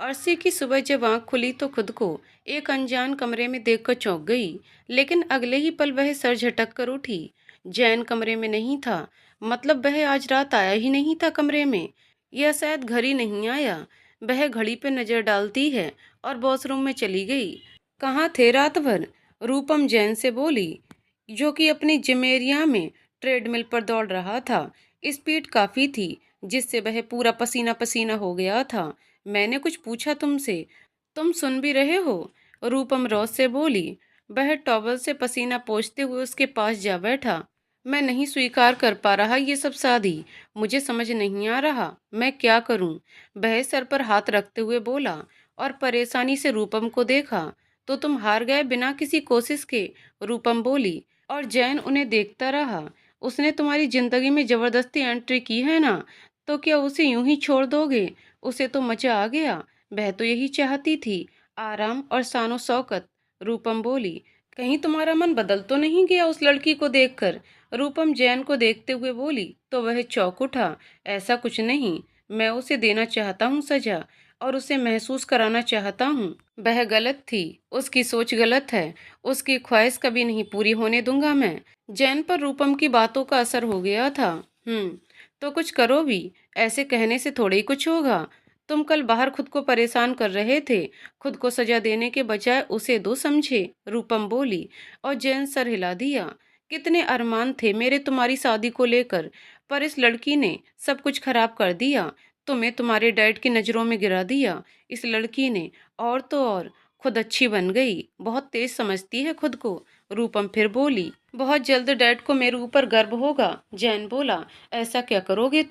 अर्शी की सुबह जब आंख खुली तो खुद को एक अनजान कमरे में देखकर चौंक गई। लेकिन अगले ही पल वह सर झटक कर उठी। जैन कमरे में नहीं था। मतलब वह आज रात आया ही नहीं था कमरे में, या शायद घर ही नहीं आया। वह घड़ी पे नजर डालती है और वॉशरूम में चली गई। कहाँ थे रात भर? रूपम जैन से बोली, जो कि अपनी जिमेरिया में ट्रेडमिल पर दौड़ रहा था। स्पीड काफी थी, जिससे वह पूरा पसीना पसीना हो गया था। मैंने कुछ पूछा तुमसे, तुम सुन भी रहे हो? रूपम रोज से बोली। वह टॉवल से पसीना पोंछते हुए उसके पास जा बैठा। मैं नहीं स्वीकार कर पा रहा ये सब शादी। मुझे समझ नहीं आ रहा मैं क्या करूं। वह सर पर हाथ रखते हुए बोला और परेशानी से रूपम को देखा। तो तुम हार गए बिना किसी कोशिश के? रूपम बोली और जैन उन्हें देखता रहा। उसने तुम्हारी जिंदगी में जबरदस्ती एंट्री की है ना, तो क्या उसे यूं ही छोड़ दोगे? उसे तो मजा आ गया। वह तो यही चाहती थी, आराम और शानो शौकत। रूपम बोली, कहीं तुम्हारा मन बदल तो नहीं गया उस लड़की को देखकर? रूपम जैन को देखते हुए बोली तो वह चौंक उठा। ऐसा कुछ नहीं, मैं उसे देना चाहता हूँ सजा, और उसे महसूस कराना चाहता हूँ। वह गलत थी, उसकी सोच गलत है। उसकी ख्वाहिश कभी नहीं पूरी होने दूंगा मैं। जैन पर रूपम की बातों का असर हो गया था। तो कुछ करो भी। ऐसे कहने से थोड़े ही कुछ होगा। तुम कल बाहर खुद को परेशान कर रहे थे। खुद को सजा देने के बजाय उसे दो समझे। रूपम बोली और जैन सर हिला दिया। कितने अरमान थे मेरे तुम्हारी शादी को लेकर, पर इस लड़की ने सब कुछ खराब कर दिया। तुम्हें तुम्हारे डैड की नज़रों में गिरा दिया इस लड़की ने। और तो और खुद अच्छी बन गई, बहुत तेज समझती है खुद को। रूपम फिर बोली, बहुत जल्द डैड को मेरे ऊपर गर्व होगा। जैन बोला, ऐसा क्या करोगे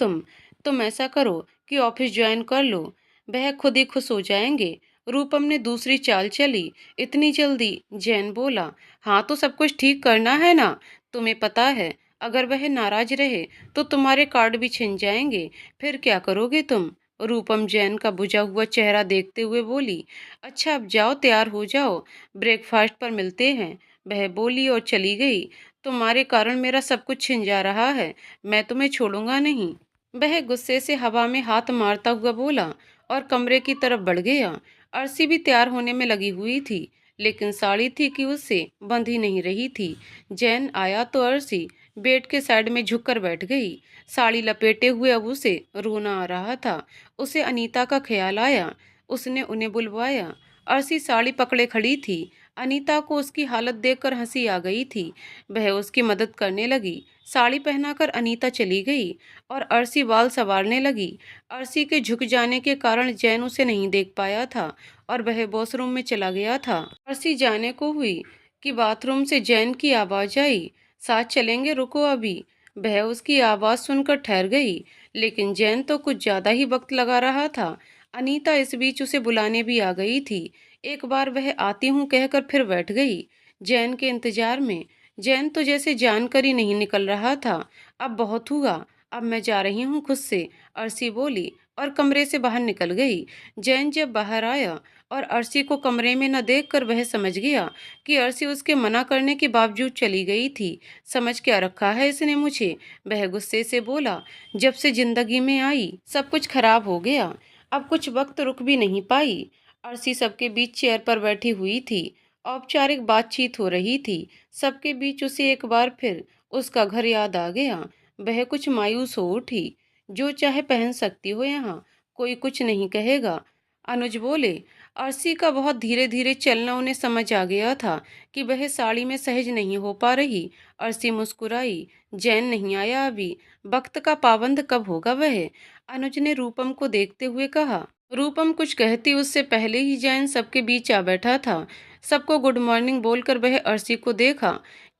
तुम ऐसा करो कि ऑफिस ज्वाइन कर लो, वह खुद ही खुश हो जाएंगे। रूपम ने दूसरी चाल चली। इतनी जल्दी? जैन बोला, हाँ तो सब कुछ ठीक करना है ना। तुम्हें पता है, अगर वह नाराज रहे तो तुम्हारे कार्ड भी छिन जाएंगे। फिर क्या करोगे तुम? रूपम जैन का बुझा हुआ चेहरा देखते हुए बोली, अच्छा अब जाओ तैयार हो जाओ, ब्रेकफास्ट पर मिलते हैं। वह बोली और चली गई। तुम्हारे कारण मेरा सब कुछ छिन जा रहा है, मैं तुम्हें छोड़ूंगा नहीं। वह गुस्से से हवा में हाथ मारता हुआ बोला और कमरे की तरफ बढ़ गया। अर्शी भी तैयार होने में लगी हुई थी, लेकिन साड़ी थी कि उससे बंध ही नहीं रही थी। जैन आया तो अर्शी बेड के साइड में झुककर बैठ गई। साड़ी लपेटे हुए अब उसे रोना आ रहा था। उसे अनीता का ख्याल आया। उसने उन्हें बुलवाया। अर्शी साड़ी पकड़े खड़ी थी। अनीता को उसकी हालत देखकर हंसी आ गई थी। वह उसकी मदद करने लगी। साड़ी पहनाकर अनीता चली गई और अर्शी बाल संवारने लगी। अर्शी के झुक जाने के कारण जैन उसे नहीं देख पाया था और वह वॉशरूम में चला गया था। अर्शी जाने को हुई कि बाथरूम से जैन की आवाज आई, साथ चलेंगे, रुको अभी। वह उसकी आवाज सुनकर ठहर गई, लेकिन जैन तो कुछ ज्यादा ही वक्त लगा रहा था। अनीता इस बीच उसे बुलाने भी आ गई थी। एक बार वह आती हूँ कहकर फिर बैठ गई जैन के इंतजार में। जैन तो जैसे जानकर ही नहीं निकल रहा था। अब बहुत हुआ, अब मैं जा रही हूँ खुद से, अर्शी बोली और कमरे से बाहर निकल गई। जैन जब बाहर आया और अर्शी को कमरे में न देखकर वह समझ गया कि अर्शी उसके मना करने के बावजूद चली गई थी। समझ क्या रखा है इसने मुझे? वह गुस्से से बोला, जब से जिंदगी में आई सब कुछ खराब हो गया। अब कुछ वक्त रुक भी नहीं पाई। अर्शी सबके बीच चेयर पर बैठी हुई थी। औपचारिक बातचीत हो रही थी। सबके बीच उसे एक बार फिर उसका घर याद आ गया। वह कुछ मायूस हो उठी। जो चाहे पहन सकती हो यहाँ, कोई कुछ नहीं कहेगा। अनुज बोले। अर्शी का बहुत धीरे धीरे चलना उन्हें समझ आ गया था कि वह साड़ी में सहज नहीं हो पा रही। अर्शी मुस्कुराई। जैन नहीं आया अभी, वक्त का पाबंद कब होगा वह? अनुज ने रूपम को देखते हुए कहा। रूपम कुछ कहती उससे पहले ही जैन सबके बीच आ बैठा था। सबको गुड मॉर्निंग बोलकर वह अर्शी को देखा।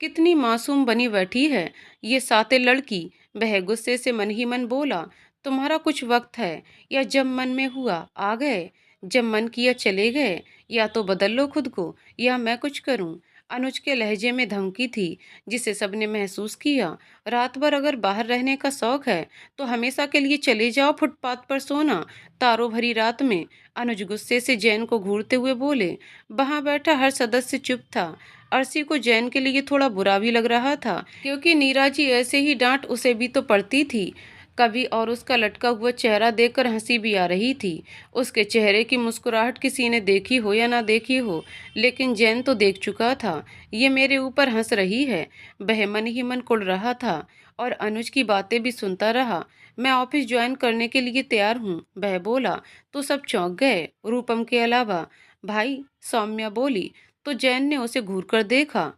कितनी मासूम बनी बैठी है ये साते लड़की। वह गुस्से से मन ही मन बोला, तुम्हारा कुछ वक्त है, या जब मन में हुआ आ गए, जब मन किया चले गए। या तो बदल लो खुद को, या मैं कुछ करूं। अनुज के लहजे में धमकी थी, जिसे सबने महसूस किया। रात भर अगर बाहर रहने का शौक है तो हमेशा के लिए चले जाओ फुटपाथ पर सोना, तारों भरी रात में। अनुज गुस्से से जैन को घूरते हुए बोले। वहां बैठा हर सदस्य चुप था। अर्शी को जैन के लिए थोड़ा बुरा भी लग रहा था, क्योंकि नीरा जी ऐसे ही डांट उसे भी तो पड़ती थी। कभी और उसका लटका हुआ चेहरा देखकर हंसी भी आ रही थी। उसके चेहरे की मुस्कुराहट किसी ने देखी हो या ना देखी हो, लेकिन जैन तो देख चुका था। ये मेरे ऊपर हंस रही है, वह मन ही मन कुढ़ रहा था और अनुज की बातें भी सुनता रहा। मैं ऑफिस ज्वाइन करने के लिए तैयार हूँ, वह बोला। तो सब चौंक गए, रूपम के अलावा। भाई, सौम्या बोली, तो जैन ने उसे घूर कर देखा।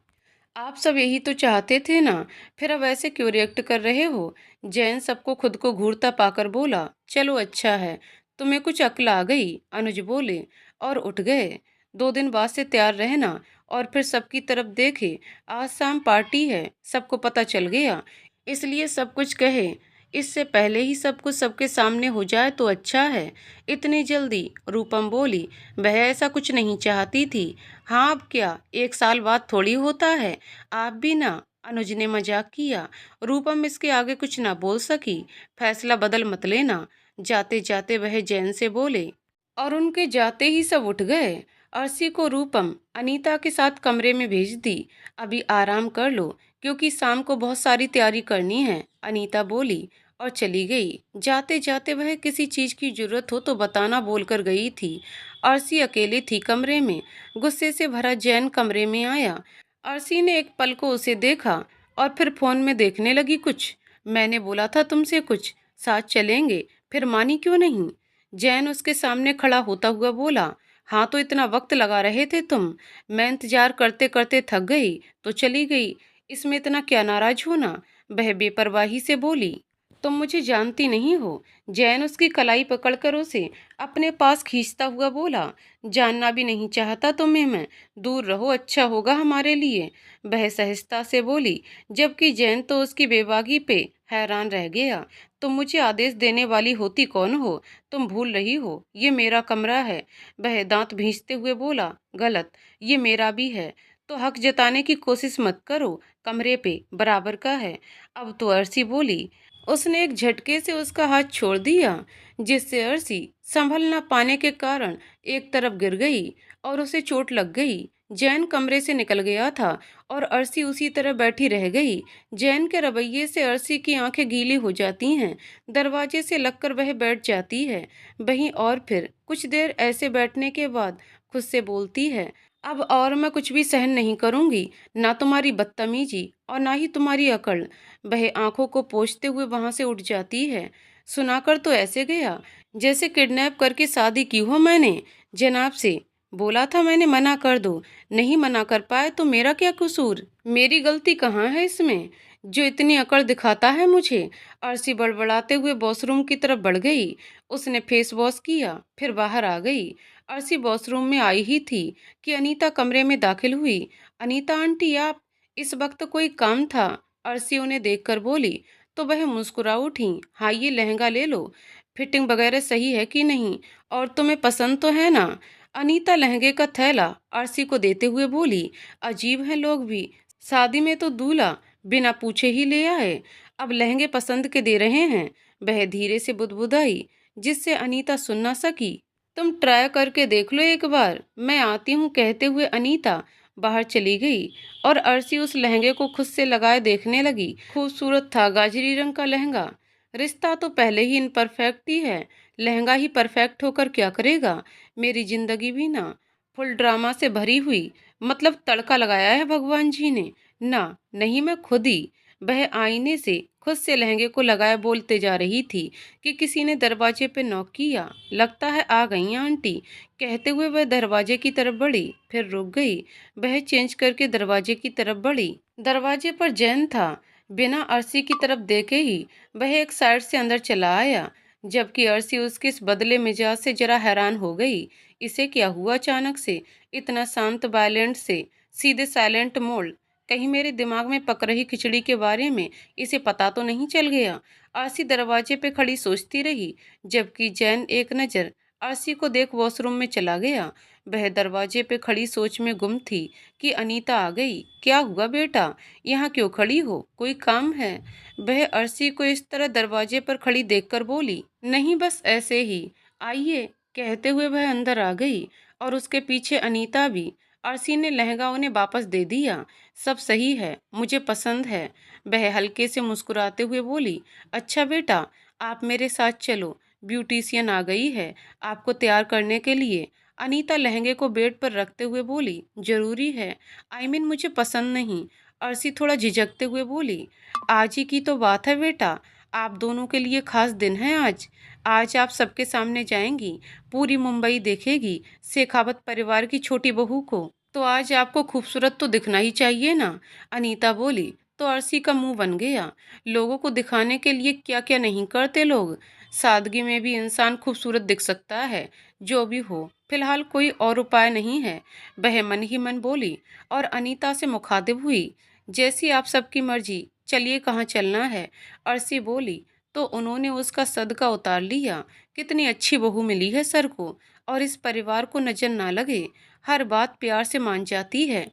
आप सब यही तो चाहते थे ना, फिर अब ऐसे क्यों रिएक्ट कर रहे हो? जैन सबको खुद को घूरता पाकर बोला। चलो अच्छा है, तुम्हें कुछ अक्ल आ गई, अनुज बोले और उठ गए। 2 दिन बाद से तैयार रहना और फिर सबकी तरफ देखे। आज शाम पार्टी है, सबको पता चल गया, इसलिए सब कुछ कहे। इससे पहले ही सब कुछ सबके सामने हो जाए तो अच्छा है। इतनी जल्दी? रूपम बोली। वह ऐसा कुछ नहीं चाहती थी। हाँ, अब क्या, 1 साल बाद थोड़ी होता है। आप भी ना, अनुज ने मजाक किया। रूपम इसके आगे कुछ ना बोल सकी। फैसला बदल मत लेना, जाते जाते वह जैन से बोले। और उनके जाते ही सब उठ गए। अर्शी को रूपम अनीता के साथ कमरे में भेज दी। अभी आराम कर लो, क्योंकि शाम को बहुत सारी तैयारी करनी है, अनीता बोली और चली गई। जाते जाते वह किसी चीज की जरूरत हो तो बताना बोलकर गई थी। अर्शी अकेली थी कमरे में। गुस्से से भरा जैन कमरे में आया। अर्शी ने एक पल को उसे देखा और फिर फोन में देखने लगी कुछ। मैंने बोला था तुमसे कुछ साथ चलेंगे, फिर मानी क्यों नहीं? जैन उसके सामने खड़ा होता हुआ बोला। हाँ, तो इतना वक्त लगा रहे थे तुम। मैं इंतजार करते करते थक गई तो चली गई। इसमें इतना क्या नाराज होना? वह बेपरवाही से बोली। तुम मुझे जानती नहीं हो। जैन उसकी कलाई पकड़कर उसे अपने पास खींचता हुआ बोला। जानना भी नहीं चाहता तुम्हें मैं, दूर रहो, अच्छा होगा हमारे लिए, वह सहजता से बोली। जबकि जैन तो उसकी बेबाकी पे हैरान रह गया। तुम मुझे आदेश देने वाली होती कौन हो? तुम भूल रही हो, ये मेरा कमरा है, वह दांत भींचते हुए बोला। गलत, ये मेरा भी है, तो हक जताने की कोशिश मत करो, कमरे पे बराबर का है। अब तो अर्शी बोली। उसने एक झटके से उसका हाथ छोड़ दिया, जिससे अर्शी संभल न पाने के कारण एक तरफ गिर गई और उसे चोट लग गई। जैन कमरे से निकल गया था और अर्शी उसी तरह बैठी रह गई। जैन के रवैये से अर्शी की आंखें गीली हो जाती हैं। दरवाजे से लगकर वह बैठ जाती है। वहीं और फिर कुछ देर ऐसे बैठने के बाद खुद से बोलती है। अब और मैं कुछ भी सहन नहीं करूंगी, ना तुम्हारी बदतमीजी और ना ही तुम्हारी अकड़। वह आंखों को पोंछते हुए वहां से उठ जाती है। सुनाकर तो ऐसे गया जैसे किडनैप करके शादी की हो मैंने। जनाब से बोला था मैंने, मना कर दो। नहीं मना कर पाए तो मेरा क्या कसूर? मेरी गलती कहाँ है इसमें, जो इतनी अकड़ दिखाता है मुझे? अर्शी बड़बड़ाते हुए वॉशरूम की तरफ बढ़ गई। उसने फेस वॉश किया, फिर बाहर आ गई। अर्शी वॉशरूम में आई ही थी कि अनीता कमरे में दाखिल हुई। अनीता आंटी, आप? इस वक्त कोई काम था? अर्शी उन्हें देखकर बोली तो वह मुस्कुरा उठी। हाँ, ये लहंगा ले लो, फिटिंग वगैरह सही है कि नहीं, और तुम्हें पसंद तो है ना? अनीता लहंगे का थैला अर्शी को देते हुए बोली। अजीब हैं लोग भी, शादी में तो दूल्हा बिना पूछे ही ले आए, अब लहंगे पसंद के दे रहे हैं। वह धीरे से बुदबुदाई, जिससे अनीता सुन ना सकी। तुम ट्राई करके देख लो एक बार, मैं आती हूँ, कहते हुए अनीता बाहर चली गई और अर्शी उस लहंगे को खुद से लगाए देखने लगी। खूबसूरत था गाजरी रंग का लहंगा। रिश्ता तो पहले ही इनपरफेक्ट ही है, लहंगा ही परफेक्ट होकर क्या करेगा? मेरी जिंदगी भी ना फुल ड्रामा से भरी हुई, मतलब तड़का लगाया है भगवान जी ने ना। नहीं, मैं खुद ही। वह आईने से खुद से लहंगे को लगाए बोलते जा रही थी कि किसी ने दरवाजे पे नॉक किया। लगता है आ गई आंटी, कहते हुए वह दरवाजे की तरफ बढ़ी, फिर रुक गई। वह चेंज करके दरवाजे की तरफ बढ़ी। दरवाजे पर जैन था। बिना अर्शी की तरफ देखे ही वह एक साइड से अंदर चला आया, जबकि अर्शी उसके इस बदले मिजाज से जरा हैरान हो गई। इसे क्या हुआ अचानक से, इतना शांत वायलेंट से सीधे साइलेंट मोड? कहीं मेरे दिमाग में पक रही खिचड़ी के बारे में इसे पता तो नहीं चल गया? अर्शी दरवाजे पे खड़ी सोचती रही, जबकि जैन एक नज़र अर्शी को देख वॉशरूम में चला गया। वह दरवाजे पे खड़ी सोच में गुम थी कि अनीता आ गई। क्या हुआ बेटा, यहाँ क्यों खड़ी हो, कोई काम है? वह अर्शी को इस तरह दरवाजे पर खड़ी देखकर बोली। नहीं, बस ऐसे ही, आइए, कहते हुए वह अंदर आ गई और उसके पीछे अनीता भी। अर्शी ने लहंगा उन्हें वापस दे दिया। सब सही है, मुझे पसंद है, वह हल्के से मुस्कुराते हुए बोली। अच्छा बेटा, आप मेरे साथ चलो, ब्यूटिशियन आ गई है आपको तैयार करने के लिए। अनीता लहंगे को बेड पर रखते हुए बोली, जरूरी है? मुझे पसंद नहीं। अर्शी थोड़ा झिझकते हुए बोली, आज ही की तो बात है बेटा, आप दोनों के लिए खास दिन है आज। आज आप सबके सामने जाएंगी, पूरी मुंबई देखेगी शेखावत परिवार की छोटी बहू को। तो आज आपको खूबसूरत तो दिखना ही चाहिए ना। अनीता बोली। तो अर्शी का मुंह बन गया। लोगों को दिखाने के लिए क्या क्या नहीं करते लोग। सादगी में भी इंसान खूबसूरत दिख सकता है। जो भी हो, फिलहाल कोई और उपाय नहीं है, वह मन ही मन बोली और अनीता से मुखातिब हुई। जैसी आप सबकी मर्जी, चलिए कहाँ चलना है? अर्शी बोली। तो उन्होंने उसका सदका उतार लिया। कितनी अच्छी बहू मिली है सर को, और इस परिवार को नजर ना लगे, हर बात प्यार से मान जाती है।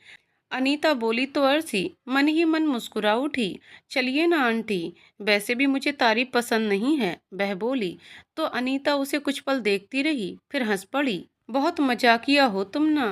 अनीता बोली तो अर्शी मन ही मन मुस्कुरा उठी। चलिए ना आंटी, वैसे भी मुझे तारीफ पसंद नहीं है, वह बोली। तो अनीता उसे कुछ पल देखती रही, फिर हंस पड़ी। बहुत मजाकिया हो तुम ना,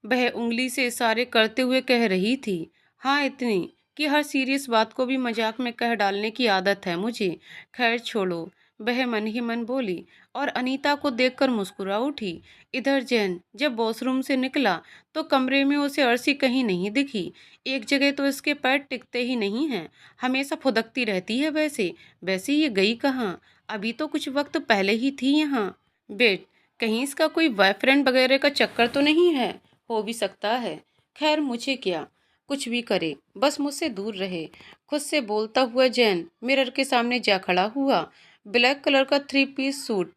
वह उंगली से इशारे करते हुए कह रही थी। हाँ, इतनी कि हर सीरियस बात को भी मजाक में कह डालने की आदत है मुझे। खैर छोड़ो, वह मन ही मन बोली और अनीता को देखकर मुस्कुरा उठी। इधर जैन जब वॉशरूम से निकला तो कमरे में उसे अर्शी कहीं नहीं दिखी। एक जगह तो इसके पैर टिकते ही नहीं हैं, हमेशा फुदकती रहती है। वैसे वैसे ये गई कहाँ? अभी तो कुछ वक्त पहले ही थी यहाँ। बेट, कहीं इसका कोई बॉयफ्रेंड वगैरह का चक्कर तो नहीं है? हो भी सकता है। खैर मुझे क्या, कुछ भी करे, बस मुझसे दूर रहे। खुद से बोलता हुआ जैन मिरर के सामने जा खड़ा हुआ। ब्लैक कलर का 3 पीस सूट,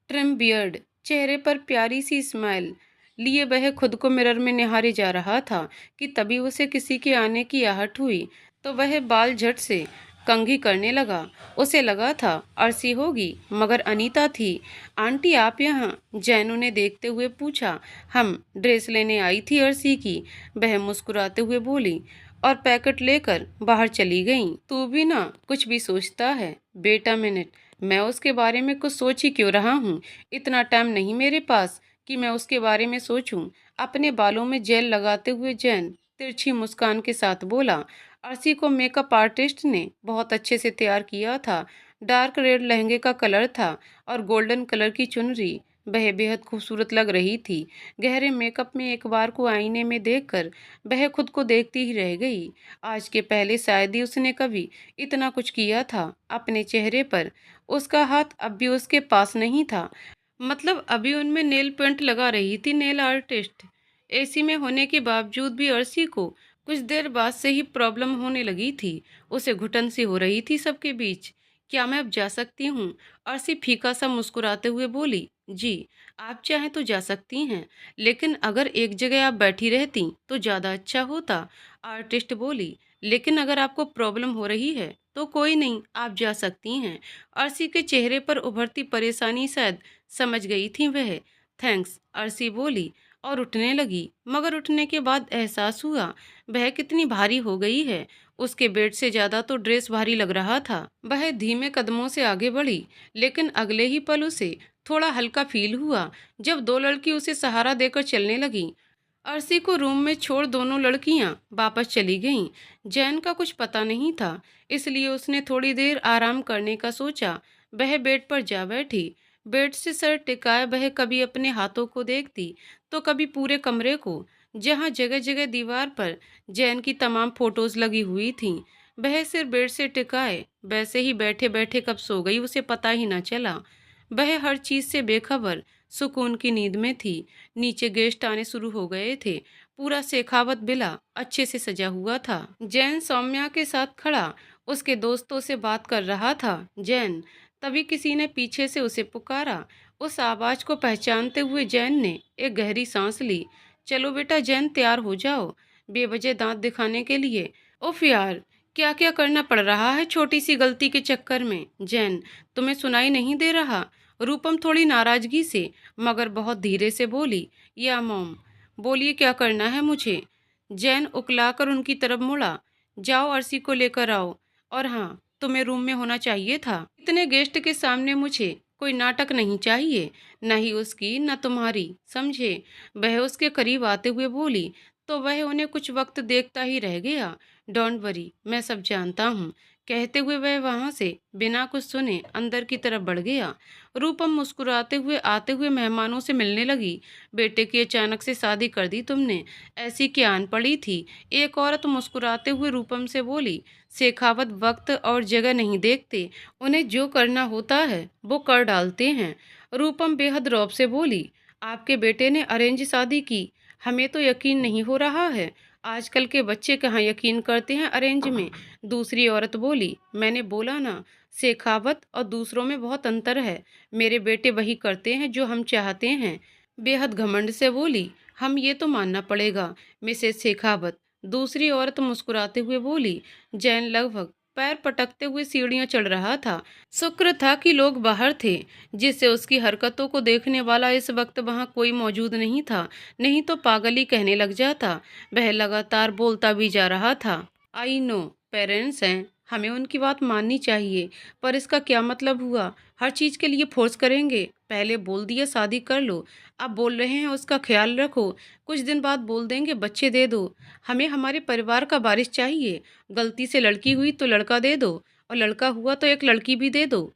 ट्रिम बियर्ड, चेहरे पर प्यारी सी स्माइल लिए वह खुद को मिरर में निहारे जा रहा था कि तभी उसे किसी के आने की आहट हुई। तो वह बाल झट से कंघी करने लगा। उसे लगा था अर्शी होगी, मगर अनीता थी। आंटी आप यहाँ? जैनू ने देखते हुए पूछा। हम ड्रेस लेने आई थी अर्शी की, वह मुस्कुराते हुए बोली और पैकेट लेकर बाहर चली गई। तू भी ना कुछ भी सोचता है बेटा। मिनट, मैं उसके बारे में कुछ सोच ही क्यों रहा हूँ? इतना टाइम नहीं मेरे पास कि मैं उसके बारे में सोचूं। अपने बालों में जेल लगाते हुए जैन तिरछी मुस्कान के साथ बोला। अर्शी को मेकअप आर्टिस्ट ने बहुत अच्छे से तैयार किया था। डार्क रेड लहंगे का कलर था और गोल्डन कलर की चुनरी। वह बेहद खूबसूरत लग रही थी। गहरे मेकअप में एक बार को आईने में देखकर वह खुद को देखती ही रह गई। आज के पहले शायद ही उसने कभी इतना कुछ किया था अपने चेहरे पर। उसका हाथ अब भी उसके पास नहीं था, मतलब अभी उनमें नेल पेंट लगा रही थी नेल आर्टिस्ट। एसी में होने के बावजूद भी अर्शी को कुछ देर बाद से ही प्रॉब्लम होने लगी थी। उसे घुटन सी हो रही थी सबके बीच। क्या मैं अब जा सकती हूँ? अर्शी फीका सा मुस्कुराते हुए बोली। जी, आप चाहें तो जा सकती हैं, लेकिन अगर एक जगह आप बैठी रहती तो ज़्यादा अच्छा होता, आर्टिस्ट बोली। लेकिन अगर आपको प्रॉब्लम हो रही है तो कोई नहीं, आप जा सकती हैं। अर्शी के चेहरे पर उभरती परेशानी शायद समझ गई थी वह। थैंक्स, अर्शी बोली और उठने लगी, मगर उठने के बाद एहसास हुआ वह कितनी भारी हो गई है। उसके बेड से ज्यादा तो ड्रेस भारी लग रहा था। वह धीमे कदमों से आगे बढ़ी, लेकिन अगले ही पल उसे थोड़ा हल्का फील हुआ जब दो लड़की उसे सहारा देकर चलने लगी। अर्शी को रूम में छोड़ दोनों लड़कियां वापस चली गईं। जैन का कुछ पता नहीं था, इसलिए उसने थोड़ी देर आराम करने का सोचा। वह बेड पर जा बैठी। बेड से सर टिकाए वह कभी अपने हाथों को देखती तो कभी पूरे कमरे को, जहां जगह जगह दीवार पर जैन की तमाम फोटोज लगी हुई थीं। वह सिर बेड से टिकाए वैसे ही बैठे बैठे कब सो गई उसे पता ही न चला। वह हर चीज से बेखबर सुकून की नींद में थी। नीचे गेस्ट आने शुरू हो गए थे। पूरा शेखावत विला अच्छे से सजा हुआ था। जैन सौम्या के साथ खड़ा उसके दोस्तों से बात कर रहा था। जैन, तभी किसी ने पीछे से उसे पुकारा। उस आवाज को पहचानते हुए जैन ने एक गहरी सांस ली। चलो बेटा जैन, तैयार हो जाओ बेवजह दांत दिखाने के लिए। उफ यार, क्या क्या करना पड़ रहा है छोटी सी गलती के चक्कर में। जैन, तुम्हें सुनाई नहीं दे रहा? रूपम थोड़ी नाराजगी से मगर बहुत धीरे से बोली। या मॉम, बोलिए क्या करना है मुझे? जैन उकलाकर उनकी तरफ मुड़ा। जाओ अर्शी को लेकर आओ, और हाँ, तुम्हें रूम में होना चाहिए था। इतने गेस्ट के सामने मुझे कोई नाटक नहीं चाहिए, न ही उसकी न तुम्हारी, समझे? वह उसके करीब आते हुए बोली तो वह उन्हें कुछ वक्त देखता ही रह गया। डोंट वरी, मैं सब जानता हूँ। कहते हुए वह वहां से बिना कुछ सुने अंदर की तरफ बढ़ गया। रूपम मुस्कुराते हुए आते हुए मेहमानों से मिलने लगी। बेटे की अचानक से शादी कर दी तुमने, ऐसी क्या आन पड़ी थी? एक औरत मुस्कुराते हुए रूपम से बोली। शेखावत वक्त और जगह नहीं देखते, उन्हें जो करना होता है वो कर डालते हैं। रूपम बेहद रौब से बोली। आपके बेटे ने अरेंज शादी की? हमें तो यकीन नहीं हो रहा है। आजकल के बच्चे कहाँ यकीन करते हैं अरेंज में। दूसरी औरत बोली। मैंने बोला ना, शेखावत और दूसरों में बहुत अंतर है। मेरे बेटे वही करते हैं जो हम चाहते हैं, बेहद घमंड से बोली। हम ये तो मानना पड़ेगा मिसेस शेखावत। दूसरी औरत मुस्कुराते हुए बोली। जैन लगभग पैर पटकते हुए सीढ़ियां चढ़ रहा था। शुक्र था कि लोग बाहर थे, जिससे उसकी हरकतों को देखने वाला इस वक्त वहां कोई मौजूद नहीं था, नहीं तो पागल ही कहने लग जाता। वह लगातार बोलता भी जा रहा था। आई नो, पेरेंट्स हैं, हमें उनकी बात माननी चाहिए, पर इसका क्या मतलब हुआ? हर चीज के लिए फोर्स करेंगे? पहले बोल दिया शादी कर लो, अब बोल रहे हैं उसका ख्याल रखो, कुछ दिन बाद बोल देंगे बच्चे दे दो। हमें हमारे परिवार का वारिस चाहिए। गलती से लड़की हुई तो लड़का दे दो, और लड़का हुआ तो एक लड़की भी दे दो।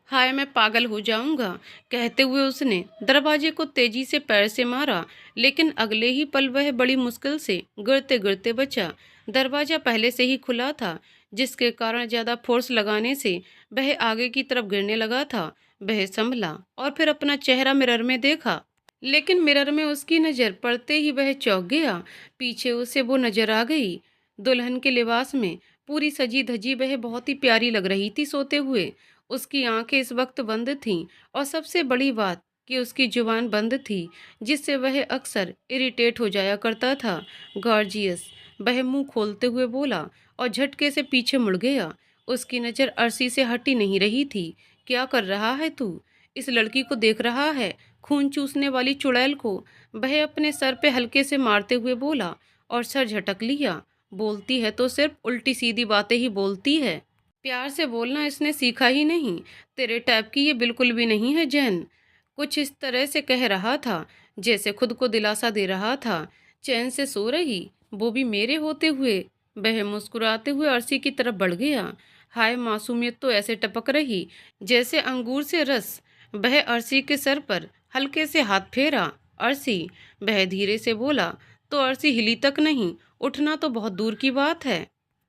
हाय मैं पागल हो जाऊंगा। कहते हुए उसने दरवाजे को तेजी से पैर से मारा, लेकिन अगले ही पल वह बड़ी मुश्किल से गिरते गिरते बचा। दरवाजा पहले से ही खुला था, जिसके कारण ज्यादा फोर्स लगाने से वह आगे की तरफ गिरने लगा था। वह संभला और फिर अपना चेहरा मिरर में देखा, लेकिन मिरर में उसकी नजर पड़ते ही वह चौंक गया। पीछे उसे वो नजर आ गई, दुल्हन के लिबास में पूरी सजी धजी वह बहुत ही प्यारी लग रही थी सोते हुए। उसकी आंखें इस वक्त बंद थीं, और सबसे बड़ी बात कि उसकी जुबान बंद थी, जिससे वह अक्सर इरिटेट हो जाया करता था। गॉर्जियस, वह मुंह खोलते हुए बोला, और झटके से पीछे मुड़ गया। उसकी नज़र अर्शी से हटी नहीं रही थी। क्या कर रहा है तू? इस लड़की को देख रहा है, खून चूसने वाली चुड़ैल को। वह अपने सर पे हल्के से मारते हुए बोला, और सर झटक लिया। बोलती है तो सिर्फ उल्टी सीधी बातें ही बोलती है, प्यार से बोलना इसने सीखा ही नहीं। तेरे टाइप की ये बिल्कुल भी नहीं है जैन। कुछ इस तरह से कह रहा था, जैसे खुद को दिलासा दे रहा था। चैन से सो रही, वो भी मेरे होते हुए। वह मुस्कुराते हुए अर्शी की तरफ बढ़ गया। हाय मासूमियत तो ऐसे टपक रही जैसे अंगूर से रस। वह अर्शी के सर पर हल्के से हाथ फेरा। अर्शी, वह धीरे से बोला। तो अर्शी हिली तक नहीं। उठना तो बहुत दूर की बात है।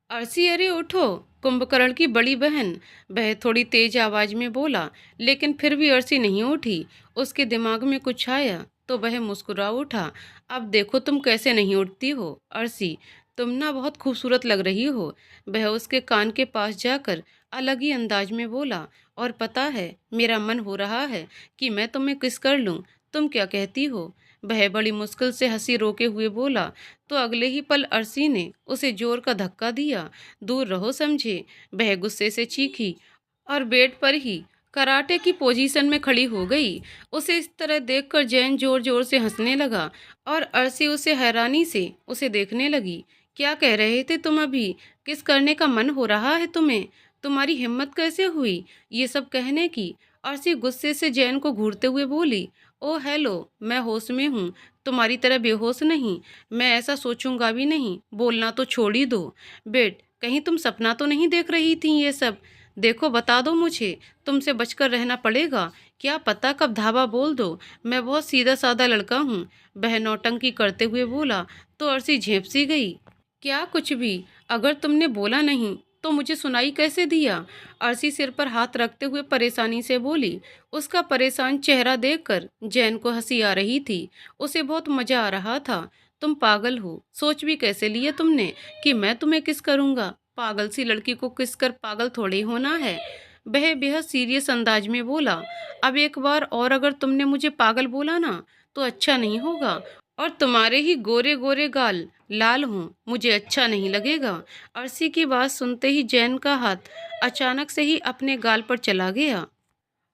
अर्शी, अरे उठो। कुंभकर्ण की बड़ी बहन, वह थोड़ी तेज आवाज में बोला। लेकिन फिर भी अर्शी नहीं उठी। उसके दिमाग में कुछ आया तो वह मुस्कुरा उठा। अब देखो तुम कैसे नहीं उठती हो अर्शी, तुम ना बहुत खूबसूरत लग रही हो। वह उसके कान के पास जाकर अलग ही अंदाज में बोला। और पता है, मेरा मन हो रहा है कि मैं तुम्हें किस कर लूं। तुम क्या कहती हो? वह बड़ी मुश्किल से हंसी रोके हुए बोला। तो अगले ही पल अर्शी ने उसे जोर का धक्का दिया। दूर रहो समझे। वह गुस्से से चीखी, और बेड पर ही कराटे की पोजीशन में खड़ी हो गई। उसे इस तरह देखकर जैन जोर जोर से हंसने लगा, और अर्शी उसे हैरानी से उसे देखने लगी। क्या कह रहे थे तुम अभी? किस करने का मन हो रहा है तुम्हें? तुम्हारी हिम्मत कैसे हुई ये सब कहने की? अर्शी गुस्से से जैन को घूरते हुए बोली। ओ हेलो, मैं होश में हूँ, तुम्हारी तरह बेहोश नहीं। मैं ऐसा सोचूंगा भी नहीं। बोलना तो छोड़ ही दो। बेट, कहीं तुम सपना तो नहीं देख रही थी ये सब? देखो बता दो मुझे, तुमसे बचकर रहना पड़ेगा। क्या पता कब धावा बोल दो। मैं बहुत सीधा साधा लड़का हूँ। वह नौटंकी करते हुए बोला। तो अर्शी झेप सी गई। क्या कुछ भी? अगर तुमने बोला नहीं तो मुझे सुनाई कैसे दिया? अर्शी सिर पर हाथ रखते हुए परेशानी से बोली। उसका परेशान चेहरा देखकर जैन को हंसी आ रही थी। उसे बहुत मजा आ रहा था। तुम पागल हो, सोच भी कैसे लिए तुमने कि मैं तुम्हें किस करूंगा? पागल सी लड़की को किस कर पागल थोड़ी होना है। वह बेहद सीरियस अंदाज में बोला। अब एक बार और अगर तुमने मुझे पागल बोला ना, तो अच्छा नहीं होगा। और तुम्हारे ही गोरे गोरे गाल लाल हों, मुझे अच्छा नहीं लगेगा। अर्शी की बात सुनते ही जैन का हाथ अचानक से ही अपने गाल पर चला गया,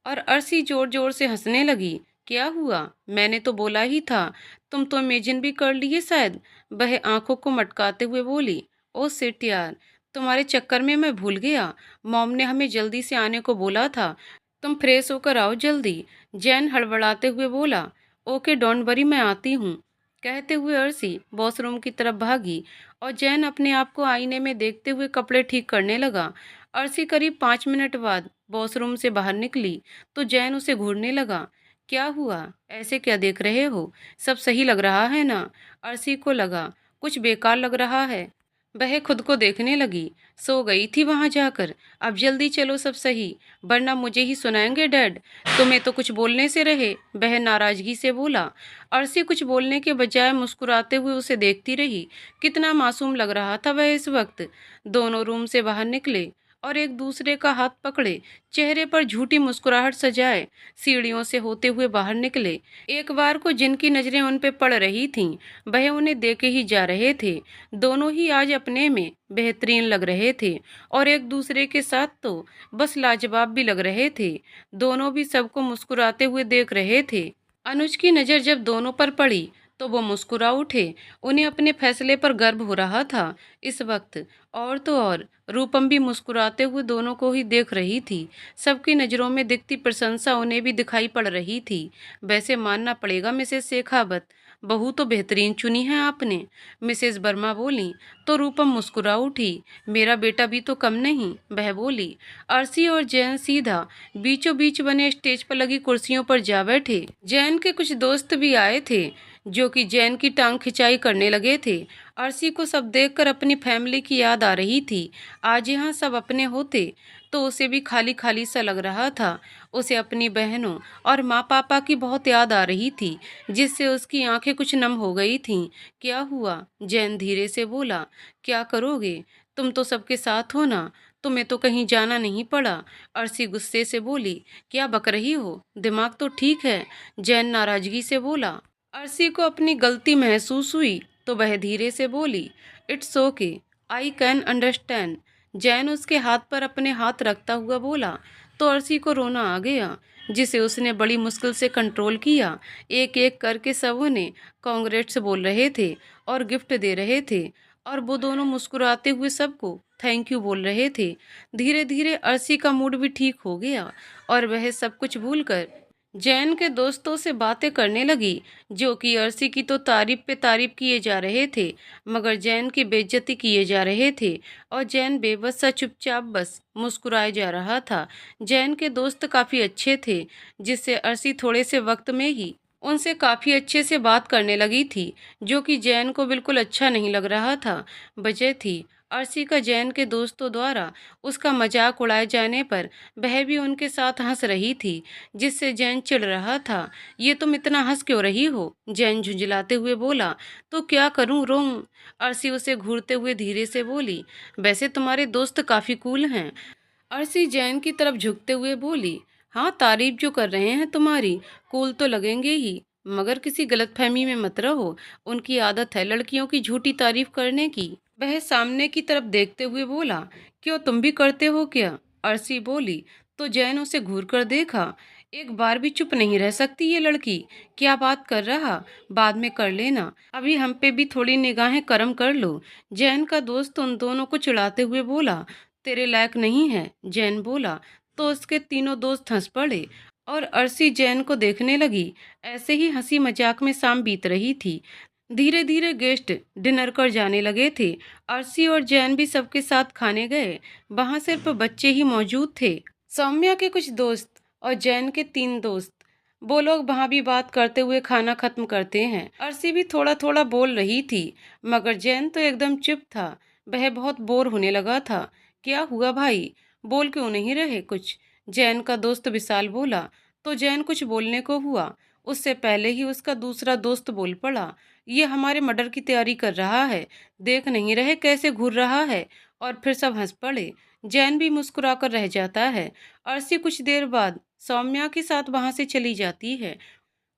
और अर्शी जोर जोर से हंसने लगी। क्या हुआ? मैंने तो बोला ही था। तुम तो इमेजिन भी कर लिए शायद। वह आंखों को मटकाते हुए बोली। ओ सिट यार, तुम्हारे चक्कर में मैं भूल गया। मॉम ने हमें जल्दी से आने को बोला था। तुम फ्रेश होकर आओ जल्दी। जैन हड़बड़ाते हुए बोला। ओके डोंट वरी, मैं आती हूँ। कहते हुए अर्शी वॉशरूम की तरफ भागी, और जैन अपने आप को आईने में देखते हुए कपड़े ठीक करने लगा। अर्शी करीब 5 मिनट बाद वॉशरूम से बाहर निकली तो जैन उसे घूरने लगा। क्या हुआ? ऐसे क्या देख रहे हो? सब सही लग रहा है ना? अर्शी को लगा कुछ बेकार लग रहा है। वह खुद को देखने लगी। सो गई थी वहां जाकर। अब जल्दी चलो सब सही, वरना मुझे ही सुनाएंगे डैड। तुम्हें तो कुछ बोलने से रहे, वह नाराजगी से बोला। अर्शी कुछ बोलने के बजाय मुस्कुराते हुए उसे देखती रही। कितना मासूम लग रहा था वह इस वक्त। दोनों रूम से बाहर निकले और एक दूसरे का हाथ पकड़े, चेहरे पर झूठी मुस्कुराहट सजाए, सीढ़ियों से होते हुए बाहर निकले। एक बार को जिनकी नजरें उन पे पड़ रही थीं, वह उन्हें देखे ही जा रहे थे। दोनों ही आज अपने में बेहतरीन लग रहे थे और एक दूसरे के साथ तो बस लाजवाब भी लग रहे थे। दोनों भी सबको मुस्कुराते हुए देख रहे थे। अनुज की नज़र जब दोनों पर पड़ी तो वो मुस्कुरा उठे। उन्हें अपने फैसले पर गर्व हो रहा था इस वक्त। और तो और रूपम भी मुस्कुराते हुए दोनों को ही देख रही थी। सबकी नज़रों में दिखती प्रशंसा उन्हें भी दिखाई पड़ रही थी। वैसे मानना पड़ेगा मिसेस शेखावत, बहू तो बेहतरीन चुनी है आपने, मिसेस वर्मा बोली। तो रूपम मुस्कुरा उठी। मेरा बेटा भी तो कम नहीं, वह बोली। अर्शी और जैन सीधा बीचों बीच बने स्टेज पर लगी कुर्सियों पर जा बैठे। जैन के कुछ दोस्त भी आए थे जो कि जैन की टांग खिंचाई करने लगे थे। अर्शी को सब देखकर अपनी फैमिली की याद आ रही थी। आज यहाँ सब अपने होते तो उसे भी खाली खाली सा लग रहा था। उसे अपनी बहनों और माँ पापा की बहुत याद आ रही थी, जिससे उसकी आंखें कुछ नम हो गई थीं। क्या हुआ? जैन धीरे से बोला। क्या करोगे? तुम तो सबके साथ हो ना, तुम्हें तो कहीं जाना नहीं पड़ा। अर्शी गुस्से से बोली। क्या बक रही हो? दिमाग तो ठीक है, जैन नाराजगी से बोला। अर्शी को अपनी गलती महसूस हुई तो वह धीरे से बोली, it's okay, I can understand. Jain उसके हाथ पर अपने हाथ रखता हुआ बोला। तो अर्शी को रोना आ गया, जिसे उसने बड़ी मुश्किल से कंट्रोल किया। एक एक करके सब उन्हें कांग्रेट्स बोल रहे थे और गिफ्ट दे रहे थे, और वो दोनों मुस्कुराते हुए सबको थैंक यू बोल रहे थे। धीरे धीरे अर्शी का मूड भी ठीक हो गया और वह सब कुछ भूलकर जैन के दोस्तों से बातें करने लगी, जो कि अर्शी की तो तारीफ पे तारीफ किए जा रहे थे, मगर जैन की बेइज्जती किए जा रहे थे। और जैन बेबस सा चुपचाप बस मुस्कुराए जा रहा था। जैन के दोस्त काफ़ी अच्छे थे, जिससे अर्शी थोड़े से वक्त में ही उनसे काफ़ी अच्छे से बात करने लगी थी, जो कि जैन को बिल्कुल अच्छा नहीं लग रहा था। वजह थी अर्शी का जैन के दोस्तों द्वारा उसका मजाक उड़ाए जाने पर वह भी उनके साथ हंस रही थी, जिससे जैन चिढ़ रहा था। ये तुम इतना हंस क्यों रही हो? जैन झुंझलाते हुए बोला। तो क्या करूं, रोऊं? अर्शी उसे घूरते हुए धीरे से बोली। वैसे तुम्हारे दोस्त काफी कूल हैं। अर्शी जैन की तरफ झुकते हुए बोली। हाँ, तारीफ जो कर रहे हैं तुम्हारी, कूल तो लगेंगे ही, मगर किसी गलतफहमी में मत रहो। उनकी आदत है लड़कियों की झूठी तारीफ करने की। वह सामने की तरफ देखते हुए बोला। क्यों, तुम भी करते हो क्या? अर्शी बोली। तो जैन उसे घूर कर देखा। एक बार भी चुप नहीं रह सकती ये लड़की। क्या बात कर रहा, बाद में कर लेना, अभी हम पे भी थोड़ी निगाहें करम कर लो। जैन का दोस्त उन दोनों को चिढ़ाते हुए बोला। तेरे लायक नहीं है, जैन बोला। तो उसके तीनों दोस्त हंस पड़े और अर्शी जैन को देखने लगी। ऐसे ही हंसी मजाक में शाम बीत रही थी। धीरे धीरे गेस्ट डिनर कर जाने लगे थे। अर्शी और जैन भी सबके साथ खाने गए। वहां सिर्फ बच्चे ही मौजूद थे। सौम्या के कुछ दोस्त और जैन के 3 दोस्त। वो लोग वहां भी बात करते हुए खाना खत्म करते हैं। अर्शी भी थोड़ा थोड़ा बोल रही थी, मगर जैन तो एकदम चुप था। वह बहुत बोर होने लगा था। क्या हुआ भाई, बोल क्यों नहीं रहे कुछ? जैन का दोस्त विशाल बोला। तो जैन कुछ बोलने को हुआ, उससे पहले ही उसका दूसरा दोस्त बोल पड़ा। ये हमारे मर्डर की तैयारी कर रहा है, देख नहीं रहे कैसे घूर रहा है? और फिर सब हंस पड़े। जैन भी मुस्कुराकर रह जाता है। अर्शी कुछ देर बाद सौम्या के साथ वहां से चली जाती है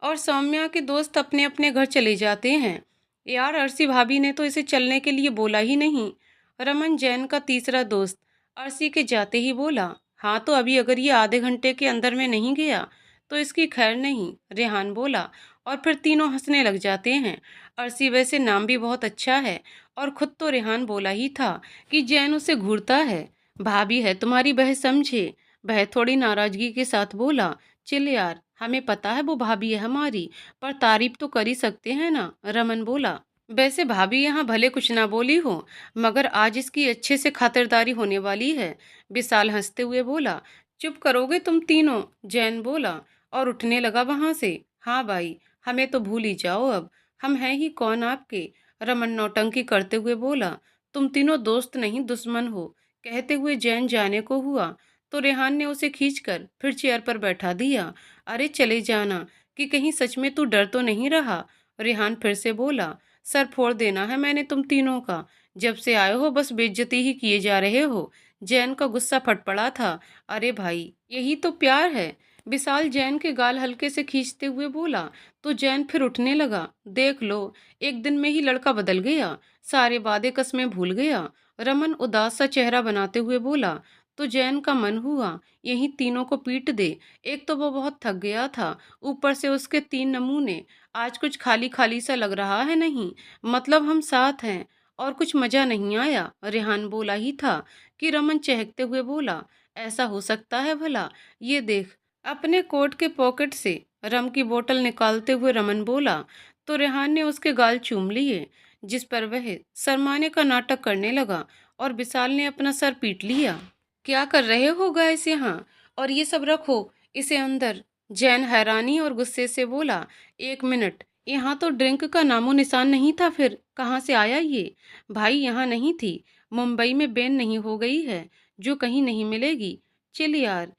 और सौम्या के दोस्त अपने अपने घर चले जाते हैं। यार, अर्शी भाभी ने तो इसे चलने के लिए बोला ही नहीं। रमन, जैन का तीसरा दोस्त, अर्शी के जाते ही बोला। हाँ, तो अभी अगर ये आधे घंटे के अंदर में नहीं गया तो इसकी खैर नहीं, रेहान बोला। और फिर तीनों हंसने लग जाते हैं। अर्शी वैसे नाम भी बहुत अच्छा है, और खुद तो रेहान बोला ही था कि जैन उसे घूरता है। भाभी है तुम्हारी, वह समझे। वह थोड़ी नाराजगी के साथ बोला। चिल यार, हमें पता है वो भाभी है हमारी, पर तारीफ तो कर ही सकते हैं ना, रमन बोला। वैसे भाभी यहाँ भले कुछ ना बोली हो, मगर आज इसकी अच्छे से खातिरदारी होने वाली है। विशाल हंसते हुए बोला। चुप करोगे तुम तीनों? जैन बोला और उठने लगा वहां से। हाँ भाई, हमें तो भूल ही जाओ अब, हम हैं ही कौन आपके? रमन नौटंकी करते हुए बोला। तुम तीनों दोस्त नहीं दुश्मन हो। कहते हुए जैन जाने को हुआ तो रेहान ने उसे खींचकर फिर चेयर पर बैठा दिया। अरे चले जाना, कि कहीं सच में तू डर तो नहीं रहा? रेहान फिर से बोला। सर फोड़ देना है मैंने तुम तीनों का। जब से आए हो बस बेइज्जती ही किए जा रहे हो। जैन का गुस्सा फट पड़ा था। अरे भाई, यही तो प्यार है। विशाल जैन के गाल हल्के से खींचते हुए बोला। तो जैन फिर उठने लगा। देख लो, एक दिन में ही लड़का बदल गया, सारे वादे कस्में भूल गया। रमन उदास सा चेहरा बनाते हुए बोला। तो जैन का मन हुआ यही तीनों को पीट दे। एक तो वो बहुत थक गया था, ऊपर से उसके 3 नमूने। आज कुछ खाली खाली सा लग रहा है। नहीं, मतलब हम साथ हैं और कुछ मजा नहीं आया। रेहान बोला ही था कि रमन चहकते हुए बोला। ऐसा हो सकता है भला? ये देख। अपने कोट के पॉकेट से रम की बोतल निकालते हुए रमन बोला। तो रेहान ने उसके गाल चूम लिए, जिस पर वह शर्माने का नाटक करने लगा और विशाल ने अपना सर पीट लिया। क्या कर रहे हो गाइस यहाँ? और ये सब रखो, इसे अंदर। जैन हैरानी और गुस्से से बोला। 1 मिनट, यहाँ तो ड्रिंक का नामो निशान नहीं था, फिर कहाँ से आया ये? भाई यहाँ नहीं थी, मुंबई में बैन नहीं हो गई है जो कहीं नहीं मिलेगी। चिल यार,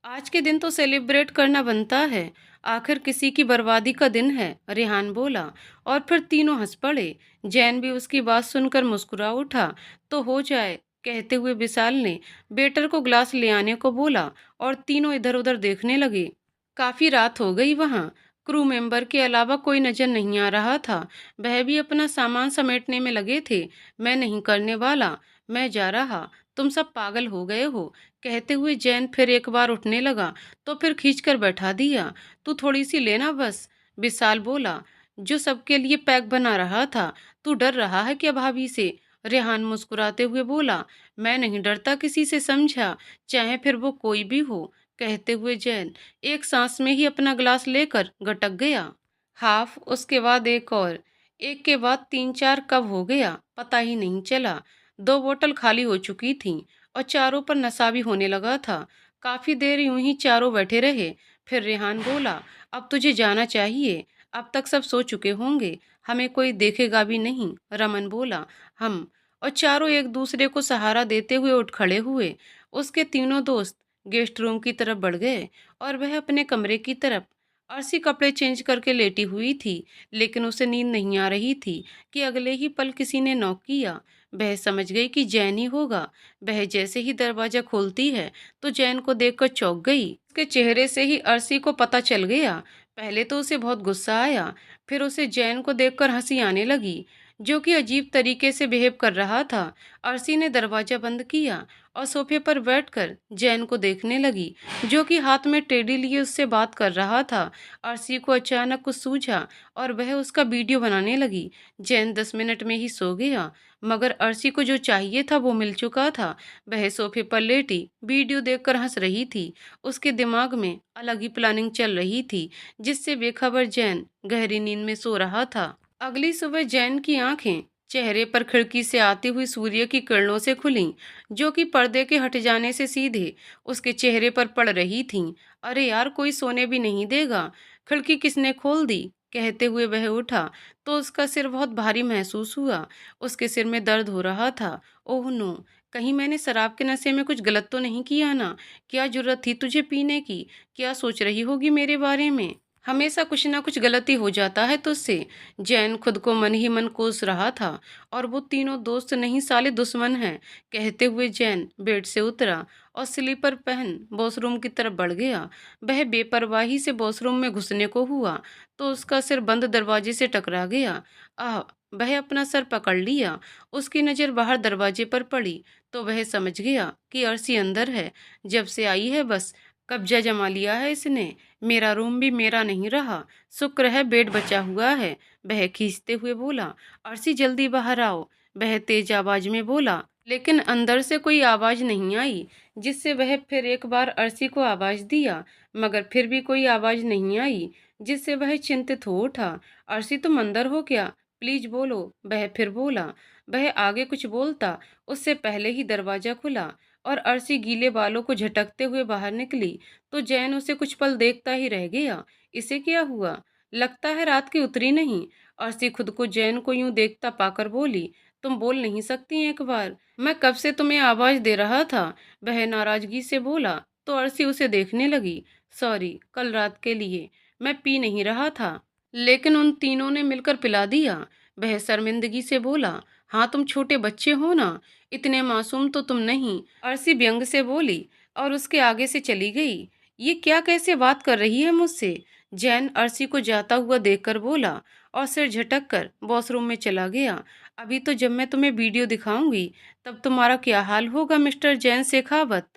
आज के दिन तो सेलिब्रेट करना बनता है, आखिर किसी की बर्बादी का दिन है। रेहान बोला और फिर तीनों हंस पड़े। जैन भी उसकी बात सुनकर मुस्कुरा उठा। तो हो जाए, कहते हुए विशाल ने वेटर को ग्लास ले आने को बोला और तीनों इधर उधर देखने लगे। काफी रात हो गई वहां। क्रू मेंबर के अलावा कोई नजर नहीं आ रहा था। वह भी अपना सामान समेटने में लगे थे। मैं नहीं करने वाला, मैं जा रहा, तुम सब पागल हो गए हो। कहते हुए जैन फिर एक बार उठने लगा तो फिर खींचकर बैठा दिया। तू थोड़ी सी लेना बस, विशाल बोला, जो सबके लिए पैक बना रहा था। तू डर रहा है क्या भाभी से? रेहान मुस्कुराते हुए बोला। मैं नहीं डरता किसी से, समझा, चाहे फिर वो कोई भी हो। कहते हुए जैन एक सांस में ही अपना ग्लास लेकर गटक गया। हाफ, उसके बाद एक और, एक के बाद 3 4 कब हो गया पता ही नहीं चला। 2 बोतल खाली हो चुकी थीं और चारों पर नशा भी होने लगा था। काफी देर यूं ही चारों बैठे रहे। फिर रेहान बोला। अब तुझे जाना चाहिए, अब तक सब सो चुके होंगे, हमें कोई देखेगा भी नहीं। रमन बोला। हम। और चारों एक दूसरे को सहारा देते हुए उठ खड़े हुए। उसके तीनों दोस्त गेस्ट रूम की तरफ बढ़ गए और वह अपने कमरे की तरफ। अर्शी कपड़े चेंज करके लेटी हुई थी, लेकिन उसे नींद नहीं आ रही थी कि अगले ही पल किसी ने नॉक किया। वह समझ गई कि जैन ही होगा। वह जैसे ही दरवाजा खोलती है तो जैन को देखकर चौंक गई। उसके चेहरे से ही अर्शी को पता चल गया। पहले तो उसे बहुत गुस्सा आया, फिर उसे जैन को देखकर हंसी आने लगी, जो कि अजीब तरीके से बिहेव कर रहा था। अर्शी ने दरवाजा बंद किया और सोफे पर बैठकर जैन को देखने लगी, जो कि हाथ में टेडी लिए उससे बात कर रहा था। अर्शी को अचानक कुछ सूझा और वह उसका वीडियो बनाने लगी। जैन 10 मिनट में ही सो गया, मगर अर्शी को जो चाहिए था वो मिल चुका था। वह सोफे पर लेटी वीडियो देखकर हंस रही थी। उसके दिमाग में अलग ही प्लानिंग चल रही थी, जिससे बेखबर जैन गहरी नींद में सो रहा था। अगली सुबह जैन की आंखें चेहरे पर खिड़की से आती हुई सूर्य की किरणों से खुलीं, जो कि पर्दे के हट जाने से सीधे उसके चेहरे पर पड़ रही थीं। अरे यार, कोई सोने भी नहीं देगा, खिड़की किसने खोल दी? कहते हुए वह उठा तो उसका सिर बहुत भारी महसूस हुआ। उसके सिर में दर्द हो रहा था। ओह नो, कहीं मैंने शराब के नशे में कुछ गलत तो नहीं किया ना? क्या जरूरत थी तुझे पीने की? क्या सोच रही होगी मेरे बारे में? हमेशा कुछ ना कुछ गलती हो जाता है तुझसे। जैन खुद को मन ही मन कोस रहा था। और वो तीनों दोस्त नहीं साले दुश्मन हैं। कहते हुए जैन बेड से उतरा और स्लीपर पहन वॉशरूम की तरफ बढ़ गया। वह बेपरवाही से वॉशरूम में घुसने को हुआ तो उसका सिर बंद दरवाजे से टकरा गया। आह, वह अपना सर पकड़ लिया। उसकी नज़र बाहर दरवाजे पर पड़ी तो वह समझ गया कि अर्शी अंदर है। जब से आई है बस कब्जा जमा लिया है इसने। मेरा रूम भी मेरा नहीं रहा, शुक्र है बेड बचा हुआ है। वह खींचते हुए बोला। अर्शी जल्दी बाहर आओ, वह तेज आवाज में बोला। लेकिन अंदर से कोई आवाज नहीं आई, जिससे वह फिर एक बार अर्शी को आवाज दिया, मगर फिर भी कोई आवाज नहीं आई, जिससे वह चिंतित हो उठा। अर्शी, तुम अंदर हो क्या? प्लीज बोलो। वह फिर बोला। वह आगे कुछ बोलता उससे पहले ही दरवाजा खुला और अर्शी गीले बालों को झटकते हुए बाहर निकली। तो जैन उसे कुछ पल देखता ही रह गया। इसे क्या हुआ? लगता है रात की उतरी नहीं। अर्शी खुद को जैन को यूं देखता पाकर बोली, तुम बोल नहीं सकती एक बार? मैं कब से तुम्हें आवाज दे रहा था। वह नाराजगी से बोला। तो अर्शी उसे देखने लगी। सॉरी, कल रात के लिए मैं पी नहीं रहा था, लेकिन उन तीनों ने मिलकर पिला दिया। वह शर्मिंदगी से बोला। हाँ, तुम छोटे बच्चे हो ना, इतने मासूम तो तुम नहीं। अर्शी व्यंग से बोली और उसके आगे से चली गई। ये क्या, कैसे बात कर रही है मुझसे? जैन अर्शी को जाता हुआ देखकर बोला और सिर झटक कर वॉशरूम में चला गया। अभी तो जब मैं तुम्हें वीडियो दिखाऊंगी तब तुम्हारा क्या हाल होगा मिस्टर जैन शेखावत।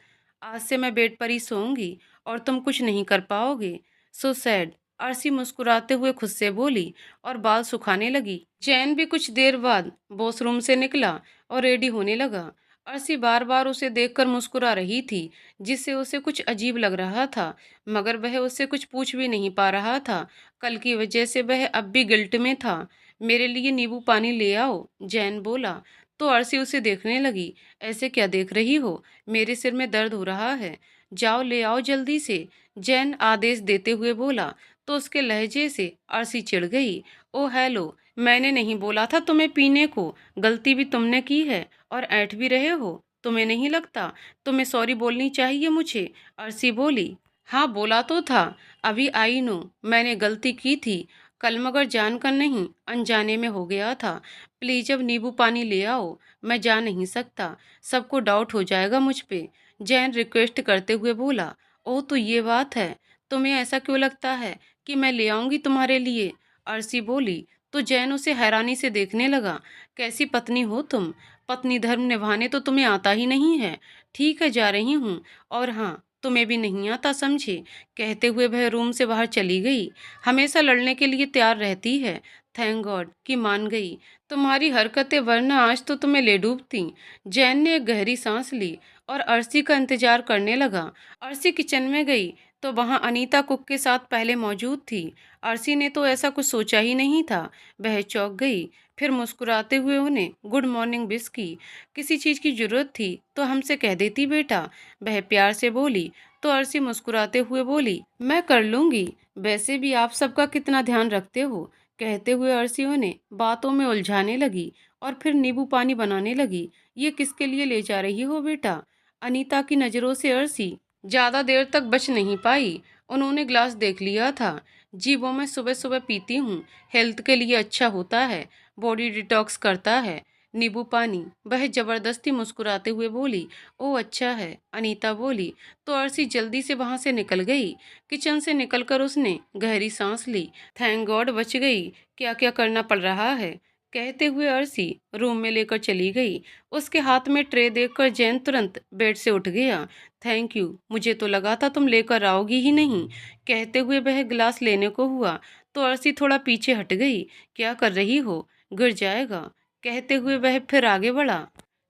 आज से मैं बेड पर ही सोऊंगी और तुम कुछ नहीं कर पाओगे। So sad. अर्शी मुस्कुराते हुए खुद से बोली और बाल सुखाने लगी। जैन भी कुछ देर बाद वॉशरूम से निकला और रेडी होने लगा। अर्शी बार बार उसे देखकर मुस्कुरा रही थी, जिससे उसे कुछ अजीब लग रहा था, मगर वह उससे कुछ पूछ भी नहीं पा रहा था। कल की वजह से वह अब भी गिल्ट में था। मेरे लिए नींबू पानी ले आओ, जैन बोला। तो अर्शी उसे देखने लगी। ऐसे क्या देख रही हो? मेरे सिर में दर्द हो रहा है। जाओ ले आओ जल्दी से, जैन आदेश देते हुए बोला। तो उसके लहजे से अर्शी चिढ़ गई। ओ हेलो, मैंने नहीं बोला था तुम्हें पीने को। गलती भी तुमने की है और ऐंठ भी रहे हो। तुम्हें नहीं लगता तुम्हें सॉरी बोलनी चाहिए मुझे? अर्शी बोली। हाँ, बोला तो था। अभी आई नो, मैंने गलती की थी कल, मगर जानकर नहीं, अनजाने में हो गया था। प्लीज अब नींबू पानी ले आओ, मैं जा नहीं सकता, सबको डाउट हो जाएगा मुझ पे, जैन रिक्वेस्ट करते हुए बोला। ओह, तो ये बात है। तुम्हें ऐसा क्यों लगता है कि मैं ले आऊंगी तुम्हारे लिए? अर्शी बोली। तो जैन उसे हैरानी से देखने लगा। कैसी पत्नी हो तुम? पत्नी धर्म निभाने तो तुम्हें आता ही नहीं है। ठीक है, जा रही हूँ। और हाँ, तुम्हें भी नहीं आता, समझे? कहते हुए वह रूम से बाहर चली गई। हमेशा लड़ने के लिए तैयार रहती है। थैंक गॉड कि मान गई। तुम्हारी हरकतें, वरना आज तो तुम्हें ले डूबती। जैन ने एक गहरी सांस ली और अर्शी का इंतजार करने लगा। अर्शी किचन में गई तो वहां अनीता कुक के साथ पहले मौजूद थी। अर्शी ने तो ऐसा कुछ सोचा ही नहीं था। वह चौंक गई, फिर मुस्कुराते हुए उन्हें गुड मॉर्निंग विश की। किसी चीज की जरूरत थी तो हमसे कह देती बेटा, वह प्यार से बोली। तो अर्शी मुस्कुराते हुए बोली, मैं कर लूंगी। वैसे भी आप सबका कितना ध्यान रखते हो। कहते हुए अर्शी उन्हें बातों में उलझाने लगी और फिर नींबू पानी बनाने लगी। ये किसके लिए ले जा रही हो बेटा? अनीता की नजरों से अर्शी ज्यादा देर तक बच नहीं पाई। उन्होंने ग्लास देख लिया था। जी, वो मैं सुबह सुबह पीती हूँ, हेल्थ के लिए अच्छा होता है, बॉडी डिटॉक्स करता है, नींबू पानी। वह जबरदस्ती मुस्कुराते हुए बोली। ओह अच्छा है, अनीता बोली। तो अर्शी जल्दी से वहां से निकल गई। किचन से निकलकर उसने गहरी सांस ली। थैंक गॉड बच गई, क्या क्या करना पड़ रहा है। कहते हुए अर्शी रूम में लेकर चली गई। उसके हाथ में ट्रे देखकर जैन तुरंत बेड से उठ गया। थैंक यू, मुझे तो लगा था तुम लेकर आओगी ही नहीं। कहते हुए वह गिलास लेने को हुआ तो अर्शी थोड़ा पीछे हट गई। क्या कर रही हो, गिर जाएगा। कहते हुए वह फिर आगे बढ़ा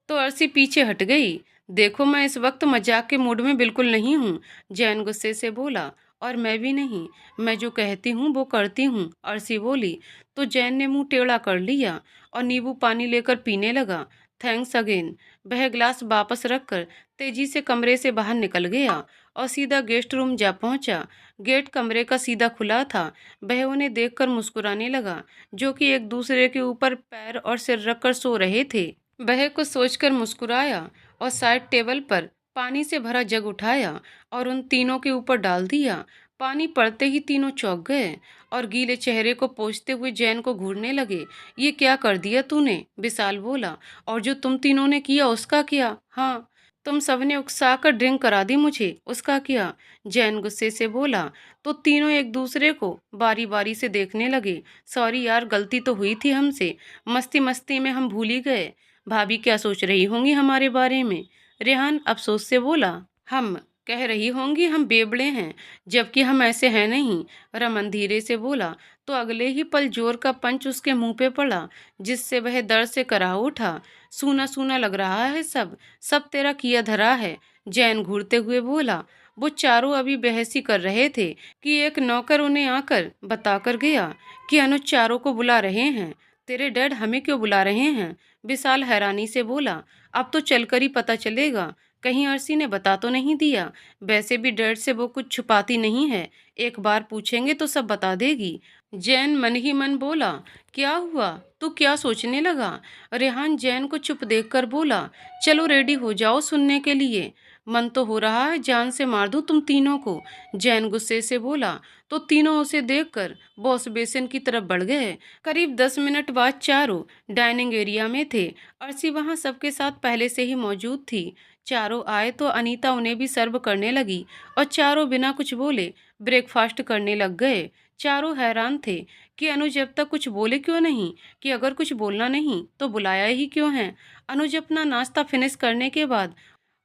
तो अर्शी पीछे हट गई। देखो, मैं इस वक्त मजाक के मूड में बिल्कुल नहीं हूँ, जैन गुस्से से बोला। और मैं भी नहीं, मैं जो कहती हूँ वो करती हूँ, अर्शी बोली। तो जैन ने मुंह टेढ़ा कर लिया और नींबू पानी लेकर पीने लगा। Thanks again. वह ग्लास वापस रखकर तेजी से कमरे से बाहर निकल गया और सीधा गेस्ट रूम जा पहुंचा। गेट कमरे का सीधा खुला था। वह उन्हें देखकर मुस्कुराने लगा, जो कि एक दूसरे के ऊपर पैर और सिर रखकर सो रहे थे। वह कुछ सोचकर मुस्कुराया और साइड टेबल पर पानी से भरा जग उठाया और उन तीनों के ऊपर डाल दिया। पानी पड़ते ही तीनों चौंक गए और गीले चेहरे को पोंछते हुए जैन को घूरने लगे। ये क्या कर दिया तूने, विशाल बोला। और जो तुम तीनों ने किया उसका क्या? हाँ, तुम सबने उकसाकर ड्रिंक करा दी मुझे, उसका क्या? जैन गुस्से से बोला। तो तीनों एक दूसरे को बारी बारी से देखने लगे। सॉरी यार, गलती तो हुई थी हमसे, मस्ती मस्ती में हम भूल ही गए। भाभी क्या सोच रही होंगी हमारे बारे में? रेहान अफसोस से बोला। हम कह रही होंगी हम बेवड़े हैं, जबकि हम ऐसे हैं नहीं, रमन धीरे से बोला। तो अगले ही पल जोर का पंच उसके मुंह पे पड़ा, जिससे वह दर्द से करा उठा। सूना सूना लग रहा है सब, सब तेरा किया धरा है, जैन घूरते हुए बोला। वो चारों अभी बहसी कर रहे थे कि एक नौकर उन्हें आकर बताकर गया कि अनुज चारों को बुला रहे हैं। तेरे डैड हमें क्यों बुला रहे हैं? विशाल हैरानी से बोला। अब तो चलकर ही पता चलेगा। कहीं अर्शी ने बता तो नहीं दिया? वैसे भी डैड से वो कुछ छुपाती नहीं है। एक बार पूछेंगे तो सब बता देगी। जैन मन ही मन बोला। क्या हुआ? तू क्या सोचने लगा? रेहान जैन को चुप देखकर बोला। चलो रेडी हो जाओ सुनने के लिए। मन तो हो रहा है जान से मार दूं तुम तीनों को। जैन गुस्से से बोला। तो तीनों उसे देखकर वॉश बेसिन की तरफ बढ़ गए। करीब 10 मिनट बाद चारों डाइनिंग एरिया में थे। अर्शी वहां सबके साथ पहले से ही मौजूद थी। चारों आए तो अनीता उन्हें भी सर्व करने लगी और चारों बिना कुछ बोले ब्रेकफास्ट करने लग गए। चारों हैरान थे कि अनुज अब तक कुछ बोले क्यों नहीं, कि अगर कुछ बोलना नहीं तो बुलाया ही क्यों है। अनुज अपना नाश्ता फिनिश करने के बाद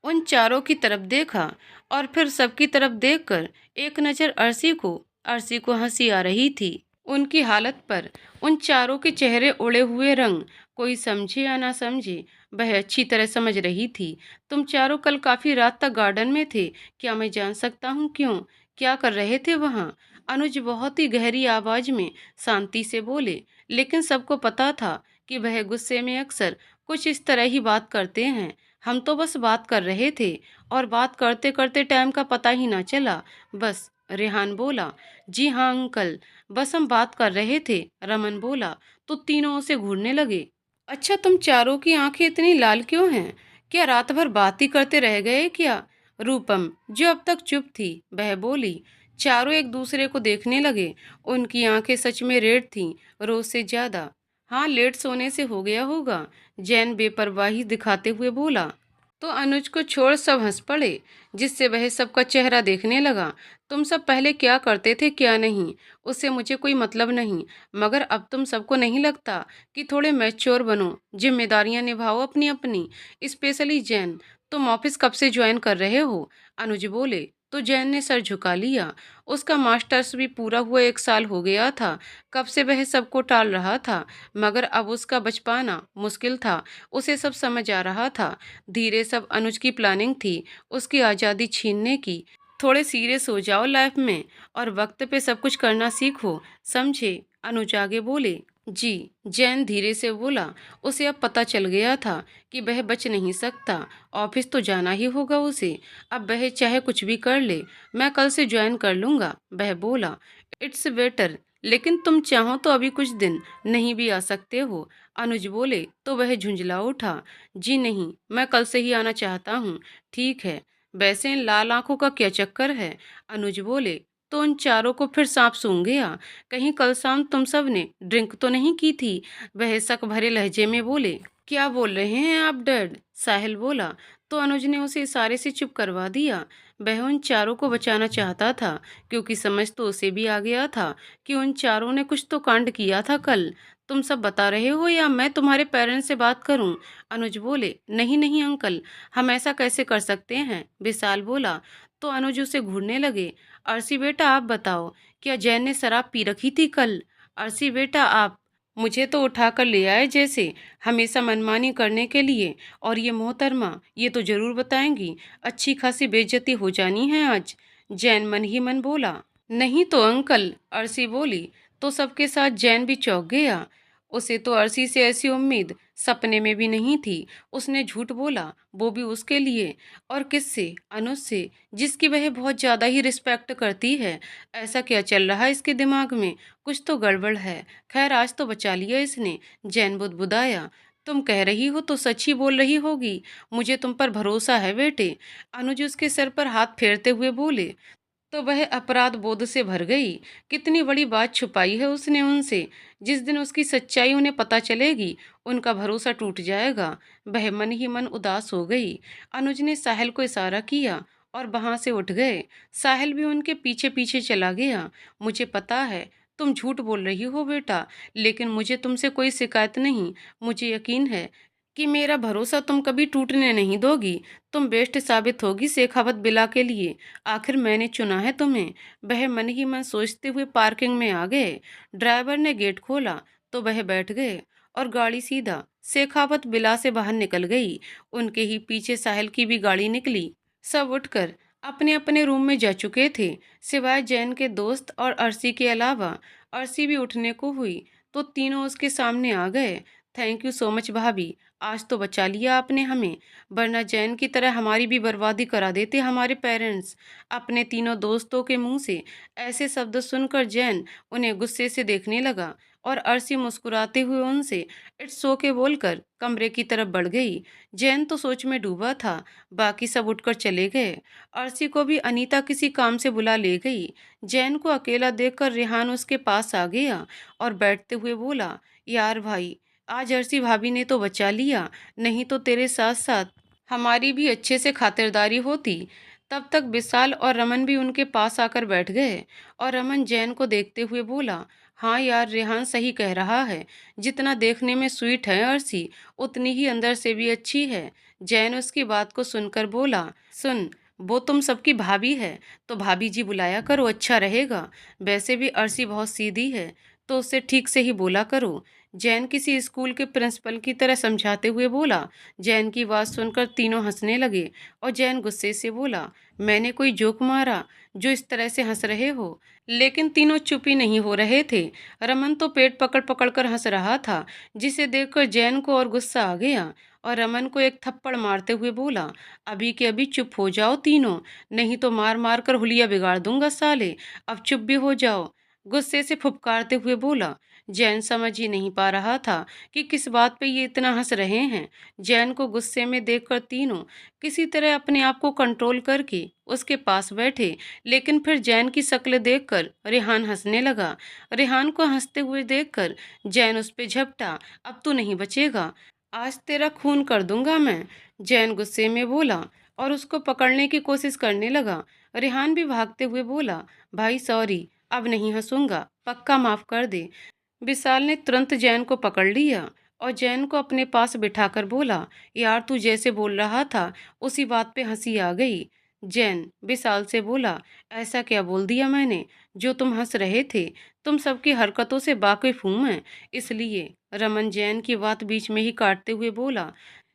उन चारों की तरफ देखा और फिर सबकी तरफ देखकर एक नज़र अर्शी को हंसी आ रही थी उनकी हालत पर। उन चारों के चेहरे उड़े हुए रंग कोई समझे या ना समझे, वह अच्छी तरह समझ रही थी। तुम चारों कल काफी रात तक गार्डन में थे, क्या मैं जान सकता हूँ क्यों? क्या कर रहे थे वहाँ? अनुज बहुत ही गहरी आवाज में शांति से बोले। लेकिन सबको पता था कि वह गुस्से में अक्सर कुछ इस तरह ही बात करते हैं। हम तो बस बात कर रहे थे और बात करते करते टाइम का पता ही ना चला। बस, रेहान बोला। जी हाँ अंकल, बस हम बात कर रहे थे, रमन बोला। तो तीनों उसे घूरने लगे। अच्छा, तुम चारों की आंखें इतनी लाल क्यों हैं? क्या रात भर बात ही करते रह गए क्या? रूपम, जो अब तक चुप थी, वह बोली। चारों एक दूसरे को देखने लगे। उनकी आंखें सच में रेड थीं, रोज से ज्यादा। हाँ, लेट सोने से हो गया होगा, जैन बेपरवाही दिखाते हुए बोला। तो अनुज को छोड़ सब हंस पड़े, जिससे वह सबका चेहरा देखने लगा। तुम सब पहले क्या करते थे क्या नहीं, उससे मुझे कोई मतलब नहीं, मगर अब तुम सबको नहीं लगता कि थोड़े मैच्योर बनो, जिम्मेदारियां निभाओ अपनी अपनी। स्पेशली जैन, तुम ऑफिस कब से ज्वाइन कर रहे हो? अनुज बोले तो जैन ने सर झुका लिया। उसका मास्टर्स भी पूरा हुआ 1 साल हो गया था। कब से वह सबको टाल रहा था, मगर अब उसका बच पाना मुश्किल था। उसे सब समझ आ रहा था। धीरे सब अनुज की प्लानिंग थी, उसकी आज़ादी छीनने की। थोड़े सीरियस हो जाओ लाइफ में और वक्त पे सब कुछ करना सीखो, समझे? अनुज आगे बोले। जी, जैन धीरे से बोला। उसे अब पता चल गया था कि वह बच नहीं सकता। ऑफिस तो जाना ही होगा उसे। अब वह चाहे कुछ भी कर ले, मैं कल से ज्वाइन कर लूंगा, वह बोला। इट्स बेटर, लेकिन तुम चाहो तो अभी कुछ दिन नहीं भी आ सकते हो, अनुज बोले तो वह झुंझला उठा। जी नहीं, मैं कल से ही आना चाहता हूँ। ठीक है, वैसे इन लाल आंखों का क्या चक्कर है? अनुज बोले। तो उन चारों को फिर सांप सूंघ गया। कहीं कल शाम तुम सब ने ड्रिंक तो नहीं की थी? वह शक भरे लहजे में बोले। क्या बोल रहे हैं आप डैड? साहिल बोला। तो अनुज ने उसे इशारे से चुप करवा दिया। वह उन चारों को बचाना चाहता था, क्योंकि समझ तो उसे भी आ गया था कि उन चारों ने कुछ तो कांड किया था कल। तुम सब बता रहे हो या मैं तुम्हारे पेरेंट्स से बात करूं? अनुज बोले। नहीं नहीं अंकल, हम ऐसा कैसे कर सकते हैं, विशाल बोला। तो अनुज उसे घूरने लगे। अर्शी बेटा आप बताओ, क्या जैन ने शराब पी रखी थी कल? अर्शी बेटा आप मुझे तो उठाकर ले आए जैसे, हमेशा मनमानी करने के लिए। और ये मोहतरमा, ये तो जरूर बताएंगी। अच्छी खासी बेइज्जती हो जानी है आज। जैन मन ही मन बोला। नहीं तो अंकल, अर्शी बोली। तो सबके साथ जैन भी चौंक गया। उसे तो अर्शी से ऐसी उम्मीद सपने में भी नहीं थी। उसने झूठ बोला, वो भी उसके लिए। और किससे? अनुज से, जिसकी वह बहुत ज्यादा ही रिस्पेक्ट करती है। ऐसा क्या चल रहा है इसके दिमाग में? कुछ तो गड़बड़ है। खैर, आज तो बचा लिया इसने, जैन बुदबुदाया। तुम कह रही हो तो सच ही बोल रही होगी, मुझे तुम पर भरोसा है बेटे, अनुज उसके सर पर हाथ फेरते हुए बोले। तो वह अपराध बोध से भर गई। कितनी बड़ी बात छुपाई है उसने उनसे। जिस दिन उसकी सच्चाई उन्हें पता चलेगी, उनका भरोसा टूट जाएगा। वह मन ही मन उदास हो गई। अनुज ने साहिल को इशारा किया और वहां से उठ गए। साहिल भी उनके पीछे पीछे चला गया। मुझे पता है तुम झूठ बोल रही हो बेटा, लेकिन मुझे तुमसे कोई शिकायत नहीं। मुझे यकीन है कि मेरा भरोसा तुम कभी टूटने नहीं दोगी। तुम बेस्ट साबित होगी शेखावत बिला के लिए। आखिर मैंने चुना है तुम्हें। वह मन ही मन सोचते हुए पार्किंग में आ गए। ड्राइवर ने गेट खोला तो वह बैठ गए और गाड़ी सीधा शेखावत बिला से बाहर निकल गई। उनके ही पीछे साहिल की भी गाड़ी निकली। सब उठकर अपने अपने रूम में जा चुके थे, सिवाय जैन के दोस्त और अर्शी के अलावा। अर्शी भी उठने को हुई तो तीनों उसके सामने आ गए। थैंक यू सो मच भाभी, आज तो बचा लिया आपने हमें, वरना जैन की तरह हमारी भी बर्बादी करा देते हमारे पेरेंट्स। अपने तीनों दोस्तों के मुंह से ऐसे शब्द सुनकर जैन उन्हें गुस्से से देखने लगा और अर्शी मुस्कुराते हुए उनसे इट्स ओके बोलकर कमरे की तरफ बढ़ गई। जैन तो सोच में डूबा था, बाकी सब उठकर चले गए। अर्शी को भी अनीता किसी काम से बुला ले गई। जैन को अकेला देखकर रेहान उसके पास आ गया और बैठते हुए बोला, यार भाई, आज अर्शी भाभी ने तो बचा लिया, नहीं तो तेरे साथ साथ हमारी भी अच्छे से खातिरदारी होती। तब तक विशाल और रमन भी उनके पास आकर बैठ गए और रमन जैन को देखते हुए बोला, हाँ यार, रेहान सही कह रहा है, जितना देखने में स्वीट है अर्शी, उतनी ही अंदर से भी अच्छी है। जैन उसकी बात को सुनकर बोला, सुन, वो तुम सबकी भाभी है तो भाभी जी बुलाया करो, अच्छा रहेगा। वैसे भी अर्शी बहुत सीधी है, तो उससे ठीक से ही बोला करो। जैन किसी स्कूल के प्रिंसिपल की तरह समझाते हुए बोला। जैन की बात सुनकर तीनों हंसने लगे और जैन गुस्से से बोला, मैंने कोई जोक मारा जो इस तरह से हंस रहे हो? लेकिन तीनों चुप ही नहीं हो रहे थे। रमन तो पेट पकड़ पकड़ कर हंस रहा था, जिसे देखकर जैन को और गुस्सा आ गया और रमन को एक थप्पड़ मारते हुए बोला, अभी के अभी चुप हो जाओ तीनों, नहीं तो मार मार कर हुलिया बिगाड़ दूंगा साले, अब चुप भी हो जाओ। गुस्से से फुफकारते हुए बोला। जैन समझ ही नहीं पा रहा था कि किस बात पे ये इतना हंस रहे हैं। जैन को गुस्से में देखकर तीनों किसी तरह अपने आप को कंट्रोल करके उसके पास बैठे, लेकिन फिर जैन की शक्ल देखकर रेहान हंसने लगा। रेहान को हंसते हुए देखकर जैन उस पे झपटा, अब तू नहीं बचेगा, आज तेरा खून कर दूंगा मैं। जैन गुस्से में बोला और उसको पकड़ने की कोशिश करने लगा। रेहान भी भागते हुए बोला, भाई सॉरी, अब नहीं हंसूंगा, पक्का माफ कर दे। विशाल ने तुरंत जैन को पकड़ लिया और जैन को अपने पास बिठाकर बोला, यार तू जैसे बोल रहा था उसी बात पे हंसी आ गई। जैन विशाल से बोला, ऐसा क्या बोल दिया मैंने जो तुम हंस रहे थे? तुम सबकी हरकतों से वाकिफ हूं मैं, इसलिए। रमन जैन की बात बीच में ही काटते हुए बोला,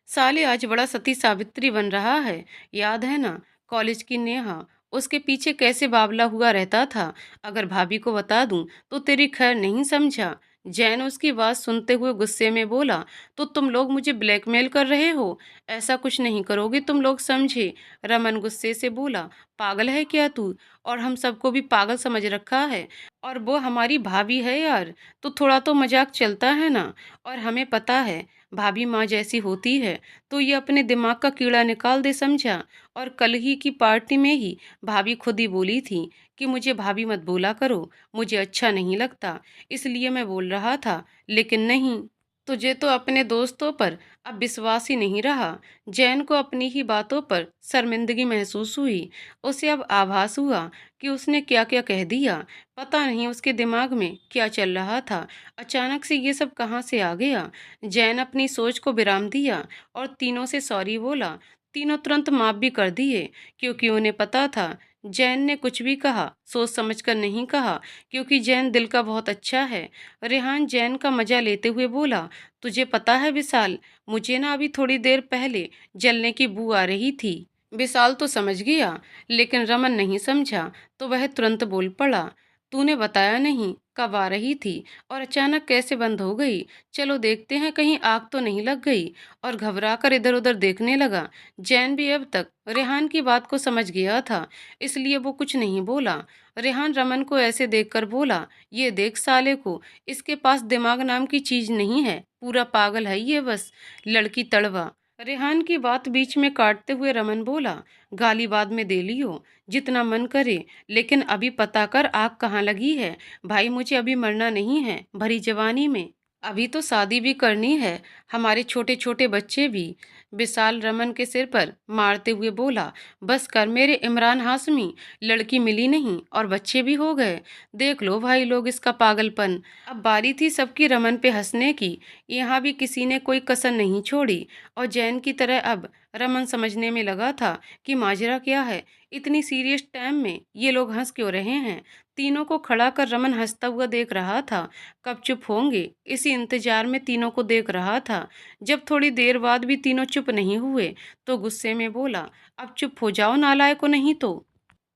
साले आज बड़ा सती सावित्री बन रहा है, याद है ना कॉलेज की नेहा, उसके पीछे कैसे बावला हुआ रहता था, अगर भाभी को बता दूं तो तेरी खैर नहीं समझा। जैन उसकी बात सुनते हुए गुस्से में बोला, तो तुम लोग मुझे ब्लैकमेल कर रहे हो? ऐसा कुछ नहीं करोगे तुम लोग, समझे? रमन गुस्से से बोला, पागल है क्या तू? और हम सबको भी पागल समझ रखा है, और वो हमारी भाभी है यार, तो थोड़ा तो मजाक चलता है ना। और हमें पता है भाभी माँ जैसी होती है, तो ये अपने दिमाग का कीड़ा निकाल दे, समझा? और कल ही की पार्टी में ही भाभी खुद ही बोली थी कि मुझे भाभी मत बोला करो, मुझे अच्छा नहीं लगता, इसलिए मैं बोल रहा था, लेकिन नहीं, तुझे तो अपने दोस्तों पर अब विश्वास ही नहीं रहा। जैन को अपनी ही बातों पर शर्मिंदगी महसूस हुई। उसे अब आभास हुआ कि उसने क्या क्या कह दिया। पता नहीं उसके दिमाग में क्या चल रहा था, अचानक से ये सब कहाँ से आ गया। जैन अपनी सोच को विराम दिया और तीनों से सॉरी बोला। तीनों तुरंत माफ भी कर दिए, क्योंकि उन्हें पता था जैन ने कुछ भी कहा सोच समझकर नहीं कहा, क्योंकि जैन दिल का बहुत अच्छा है। रेहान जैन का मजा लेते हुए बोला, तुझे पता है विशाल, मुझे ना अभी थोड़ी देर पहले जलने की बू आ रही थी। विशाल तो समझ गया, लेकिन रमन नहीं समझा, तो वह तुरंत बोल पड़ा, तूने बताया नहीं कब आ रही थी और अचानक कैसे बंद हो गई? चलो देखते हैं कहीं आग तो नहीं लग गई। और घबरा कर इधर उधर देखने लगा। जैन भी अब तक रेहान की बात को समझ गया था, इसलिए वो कुछ नहीं बोला। रेहान रमन को ऐसे देखकर बोला, ये देख साले को, इसके पास दिमाग नाम की चीज नहीं है, पूरा पागल है ये, बस लड़की तड़वा। रेहान की बात बीच में काटते हुए रमन बोला, गाली बाद में दे लियो जितना मन करे, लेकिन अभी पता कर आग कहाँ लगी है। भाई मुझे अभी मरना नहीं है भरी जवानी में, अभी तो शादी भी करनी है, हमारे छोटे छोटे बच्चे भी। विशाल रमन के सिर पर मारते हुए बोला, बस कर मेरे इमरान हाशमी, लड़की मिली नहीं और बच्चे भी हो गए। देख लो भाई लोग इसका पागलपन। अब बारी थी सबकी रमन पे हंसने की, यहाँ भी किसी ने कोई कसर नहीं छोड़ी। और जैन की तरह अब रमन समझने में लगा था कि माजरा क्या है, इतनी सीरियस टाइम में ये लोग हंस क्यों रहे हैं। तीनों को खड़ा कर रमन हंसता हुआ देख रहा था, कब चुप होंगे इसी इंतजार में तीनों को देख रहा था। जब थोड़ी देर बाद भी तीनों चुप नहीं हुए, तो गुस्से में बोला, अब चुप हो जाओ नालायकों, नहीं तो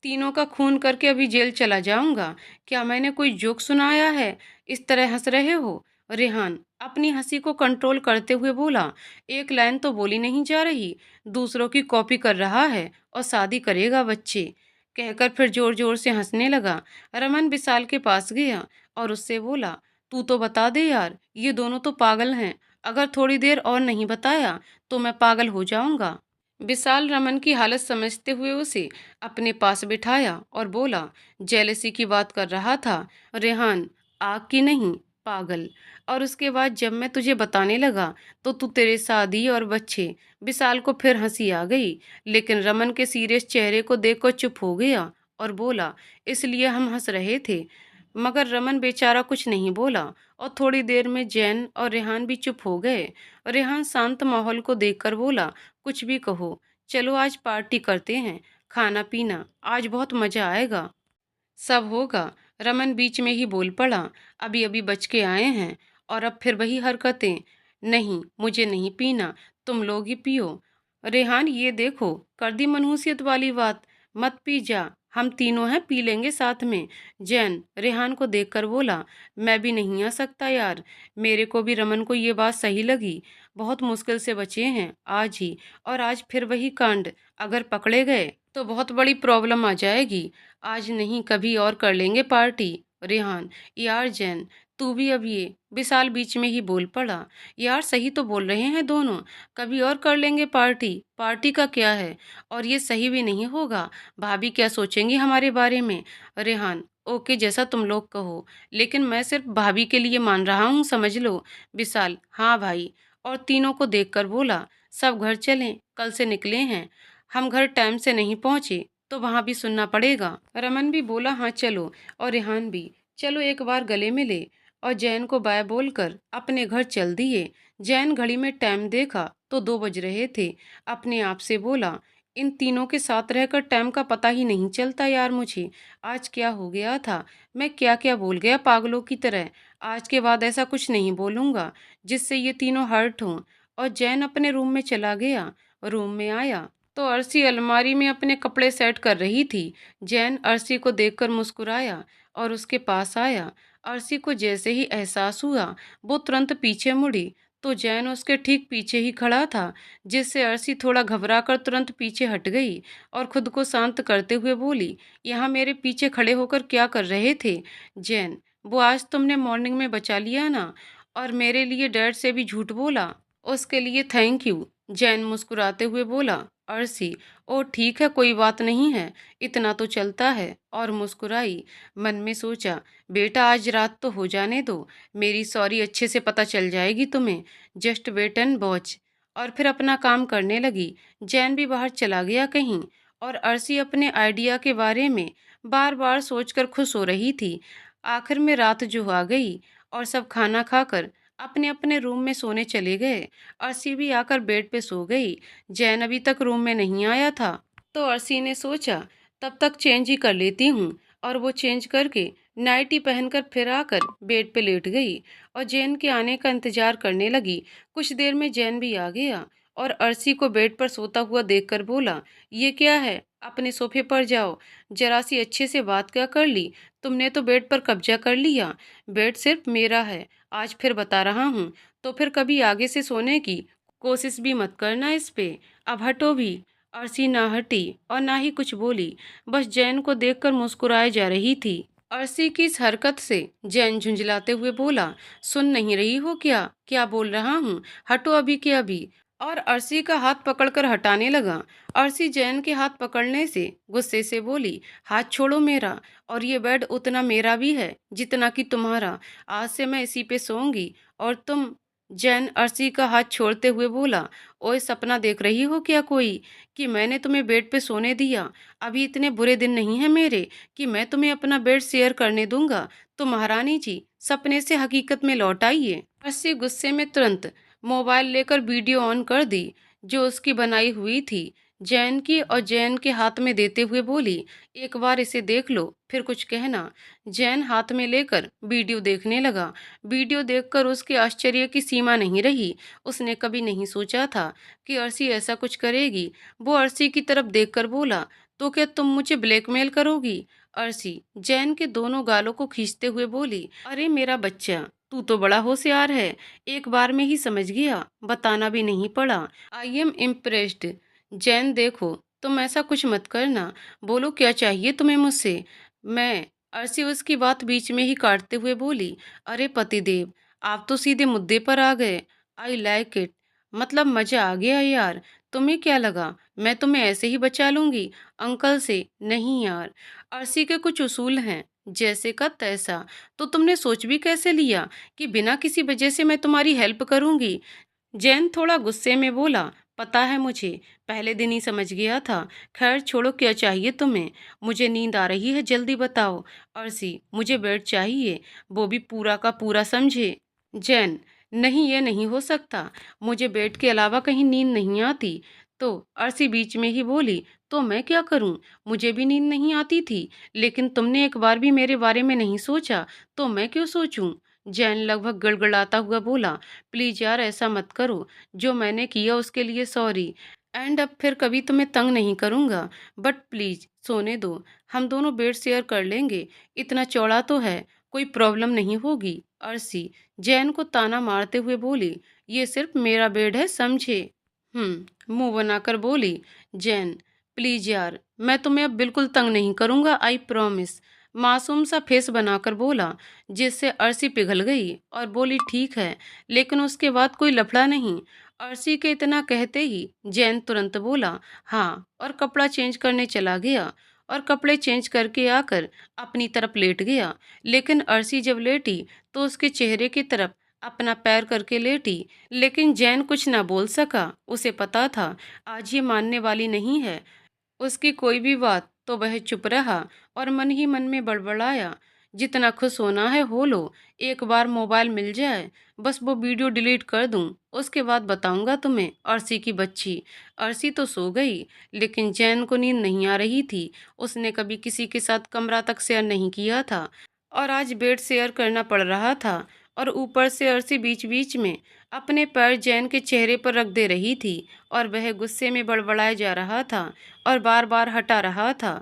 तीनों का खून करके अभी जेल चला जाऊंगा। क्या मैंने कोई जोक सुनाया है, इस तरह हंस रहे हो? रेहान अपनी हंसी को कंट्रोल करते हुए बोला, एक लाइन तो बोली नहीं जा रही, दूसरों की कॉपी कर रहा है और शादी करेगा बच्चे। कहकर फिर जोर जोर से हंसने लगा। रमन विशाल के पास गया और उससे बोला, तू तो बता दे यार, ये दोनों तो पागल हैं। अगर थोड़ी देर और नहीं बताया तो मैं पागल हो जाऊंगा। विशाल रमन की हालत समझते हुए उसे अपने पास बिठाया और बोला, जेलसी की बात कर रहा था रेहान, आग की नहीं, पागल। और उसके बाद जब मैं तुझे बताने लगा तो तू तेरे शादी और बच्चे। विशाल को फिर हंसी आ गई, लेकिन रमन के सीरियस चेहरे को देखकर चुप हो गया और बोला, इसलिए हम हंस रहे थे। मगर रमन बेचारा कुछ नहीं बोला और थोड़ी देर में जैन और रेहान भी चुप हो गए। रेहान शांत माहौल को देखकर बोला, कुछ भी कहो, चलो आज पार्टी करते हैं, खाना पीना, आज बहुत मजा आएगा, सब होगा। रमन बीच में ही बोल पड़ा, अभी अभी बच के आए हैं और अब फिर वही हरकतें। नहीं, मुझे नहीं पीना, तुम लोग ही पियो। रेहान ये देखो, कर दी मनहूसियत वाली बात, मत पी जा, हम तीनों हैं, पी लेंगे साथ में। जैन रेहान को देखकर बोला, मैं भी नहीं आ सकता यार। मेरे को भी रमन को ये बात सही लगी, बहुत मुश्किल से बचे हैं आज ही, और आज फिर वही कांड। अगर पकड़े गए तो बहुत बड़ी प्रॉब्लम आ जाएगी। आज नहीं, कभी और कर लेंगे पार्टी। रेहान, यार जैन, तू भी अब ये। विशाल बीच में ही बोल पड़ा, यार सही तो बोल रहे हैं दोनों, कभी और कर लेंगे पार्टी, पार्टी का क्या है, और ये सही भी नहीं होगा, भाभी क्या सोचेंगी हमारे बारे में। रेहान, ओके जैसा तुम लोग कहो, लेकिन मैं सिर्फ भाभी के लिए मान रहा हूँ, समझ लो। विशाल, हाँ भाई। और तीनों को देखकर बोला, सब घर चलें, कल से निकले हैं, हम घर टाइम से नहीं पहुंचे तो वहां भी सुनना पड़ेगा। रमन भी बोला, हाँ चलो। और रेहान भी, चलो एक बार गले मिले। और जैन को बाय बोलकर अपने घर चल दिए। जैन घड़ी में टाइम देखा तो 2 बज रहे थे। अपने आप से बोला, इन तीनों के साथ रहकर टाइम का पता ही नहीं चलता यार मुझे। आज क्या हो गया था, मैं क्या क्या बोल गया पागलों की तरह। आज के बाद ऐसा कुछ नहीं बोलूंगा जिससे ये तीनों हर्ट हों। और जैन अपने रूम में चला गया। रूम में आया तो अर्शी अलमारी में अपने कपड़े सेट कर रही थी। जैन अर्शी को देखकर मुस्कुराया और उसके पास आया। अर्शी को जैसे ही एहसास हुआ, वो तुरंत पीछे मुड़ी तो जैन उसके ठीक पीछे ही खड़ा था, जिससे अर्शी थोड़ा घबराकर तुरंत पीछे हट गई और खुद को शांत करते हुए बोली, यहाँ मेरे पीछे खड़े होकर क्या कर रहे थे। जैन, वो आज तुमने मॉर्निंग में बचा लिया ना, और मेरे लिए डैड से भी झूठ बोला, उसके लिए थैंक यू। जैन मुस्कुराते हुए बोला, अर्शी, ओ ठीक है, कोई बात नहीं है, इतना तो चलता है। और मुस्कुराई। मन में सोचा, बेटा आज रात तो हो जाने दो, मेरी सॉरी अच्छे से पता चल जाएगी तुम्हें, जस्ट वेट एंड वॉच। और फिर अपना काम करने लगी। जैन भी बाहर चला गया कहीं, और अर्शी अपने आइडिया के बारे में बार बार सोचकर खुश हो रही थी। आखिर में रात जो आ गई और सब खाना खाकर अपने अपने रूम में सोने चले गए। अर्शी भी आकर बेड पे सो गई। जैन अभी तक रूम में नहीं आया था, तो अर्शी ने सोचा तब तक चेंज ही कर लेती हूँ, और वो चेंज करके नाइटी पहनकर फिर आकर बेड पे लेट गई और जैन के आने का इंतजार करने लगी। कुछ देर में जैन भी आ गया और अर्शी को बेड पर सोता हुआ देखकर बोला, ये क्या है, अपने सोफे पर जाओ, जरा सी अच्छे से बात क्या कर ली, तुमने तो बेड पर कब्जा कर लिया, बेड सिर्फ मेरा है, आज फिर बता रहा हूँ, तो फिर कभी आगे से सोने की कोशिश भी मत करना इस पे, अब हटो भी। अर्शी ना हटी और ना ही कुछ बोली, बस जैन को देखकर मुस्कुराए जा रही थी। अर्शी की इस हरकत से जैन झुंझलाते हुए बोला, सुन नहीं रही हो क्या, क्या बोल रहा हूँ, हटो अभी के अभी। और अर्शी का हाथ पकड़कर हटाने लगा। अर्शी जैन के हाथ पकड़ने से गुस्से से बोली, हाथ छोड़ो मेरा, और ये बेड उतना मेरा भी है जितना कि तुम्हारा, आज से मैं इसी पे सोऊंगी और तुम। जैन अर्शी का हाथ छोड़ते हुए बोला, ओए सपना देख रही हो क्या कोई, कि मैंने तुम्हें बेड पे सोने दिया, अभी इतने बुरे दिन नहीं है मेरे कि मैं तुम्हें अपना बेड शेयर करने दूंगा। तो महारानी जी, सपने से हकीकत में लौट आइए। अर्शी गुस्से में तुरंत मोबाइल लेकर वीडियो ऑन कर दी जो उसकी बनाई हुई थी जैन की, और जैन के हाथ में देते हुए बोली, एक बार इसे देख लो फिर कुछ कहना। जैन हाथ में लेकर वीडियो देखने लगा। वीडियो देखकर उसके आश्चर्य की सीमा नहीं रही। उसने कभी नहीं सोचा था कि अर्शी ऐसा कुछ करेगी। वो अर्शी की तरफ देखकर बोला, तो क्या तुम मुझे ब्लैकमेल करोगी। अर्शी जैन के दोनों गालों को खींचते हुए बोली, अरे मेरा बच्चा, तू तो बड़ा होशियार है, एक बार में ही समझ गया, बताना भी नहीं पड़ा। I am impressed. जैन देखो, तुम ऐसा कुछ मत करना। बोलो क्या चाहिए तुम्हें मुझसे? मैं अर्शी उसकी बात बीच में ही काटते हुए बोली, अरे पतिदेव, आप तो सीधे मुद्दे पर आ गए। I like it. मतलब मजा आ गया यार। तुम्हें क्या लगा मैं तुम्हें ऐसे ही बचा लूंगी अंकल से? नहीं यार, अर्शी के कुछ उसूल हैं, जैसे का तैसा। तो तुमने सोच भी कैसे लिया कि बिना किसी वजह से मैं तुम्हारी हेल्प करूंगी? जैन थोड़ा गुस्से में बोला, पता है मुझे, पहले दिन ही समझ गया था। खैर छोड़ो, क्या चाहिए तुम्हें? मुझे नींद आ रही है, जल्दी बताओ। अर्शी, मुझे बेड चाहिए, वो भी पूरा का पूरा, समझे? जैन, नहीं ये नहीं हो सकता, मुझे बेड के अलावा कहीं नींद नहीं आती। तो अर्शी बीच में ही बोली, तो मैं क्या करूं? मुझे भी नींद नहीं आती थी, लेकिन तुमने एक बार भी मेरे बारे में नहीं सोचा, तो मैं क्यों सोचूं? जैन लगभग गड़गड़ाता हुआ बोला, प्लीज यार ऐसा मत करो, जो मैंने किया उसके लिए सॉरी। एंड अब फिर कभी तुम्हें तंग नहीं करूंगा, बट प्लीज सोने दो, हम दोनों बेड शेयर कर लेंगे, इतना चौड़ा तो है, कोई प्रॉब्लम नहीं होगी। अर्शी जैन को ताना मारते हुए बोली, ये सिर्फ मेरा बेड है, समझे? मुंह बनाकर बोली जैन, प्लीज यार, मैं तुम्हें अब बिल्कुल तंग नहीं करूंगा, आई प्रॉमिस। मासूम सा फेस बनाकर बोला, जिससे अर्शी पिघल गई और बोली, ठीक है, लेकिन उसके बाद कोई लफड़ा नहीं। अर्शी के इतना कहते ही जैन तुरंत बोला, हाँ, और कपड़ा चेंज करने चला गया और कपड़े चेंज करके आकर अपनी तरफ लेट गया। लेकिन अर्शी जब लेटी तो उसके चेहरे की तरफ अपना पैर करके लेटी, लेकिन जैन कुछ ना बोल सका। उसे पता था आज ये मानने वाली नहीं है उसकी कोई भी बात, तो वह चुप रहा और मन ही मन में बड़बड़ाया, जितना खुश होना है हो लो, एक बार मोबाइल मिल जाए, बस वो वीडियो डिलीट कर दूं, उसके बाद बताऊंगा तुम्हें। अर्शी की बच्ची। अर्शी तो सो गई, लेकिन जैन को नींद नहीं आ रही थी। उसने कभी किसी के साथ कमरा तक शेयर नहीं किया था और आज बेड शेयर करना पड़ रहा था, और ऊपर से अर्शी बीच बीच में अपने पैर जैन के चेहरे पर रख दे रही थी और वह गुस्से में बड़बड़ाए जा रहा था और बार बार हटा रहा था।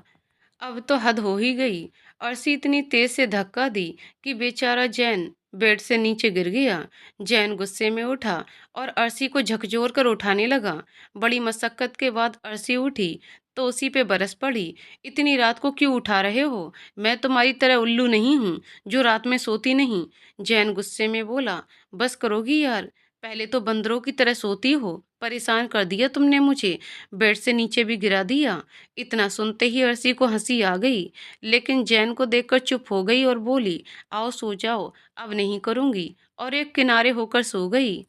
अब तो हद हो ही गई। अर्शी इतनी तेज से धक्का दी कि बेचारा जैन बेड से नीचे गिर गया। जैन गुस्से में उठा और अर्शी को झकझोर कर उठाने लगा। बड़ी मशक्कत के बाद अर्शी उठी तो उसी पे बरस पड़ी, इतनी रात को क्यों उठा रहे हो? मैं तुम्हारी तरह उल्लू नहीं हूँ जो रात में सोती नहीं। जैन गुस्से में बोला, बस करोगी यार, पहले तो बंदरों की तरह सोती हो, परेशान कर दिया तुमने मुझे, बेड से नीचे भी गिरा दिया। इतना सुनते ही अर्शी को हंसी आ गई, लेकिन जैन को देखकर चुप हो गई और बोली, आओ सो जाओ, अब नहीं करूंगी, और एक किनारे होकर सो गई।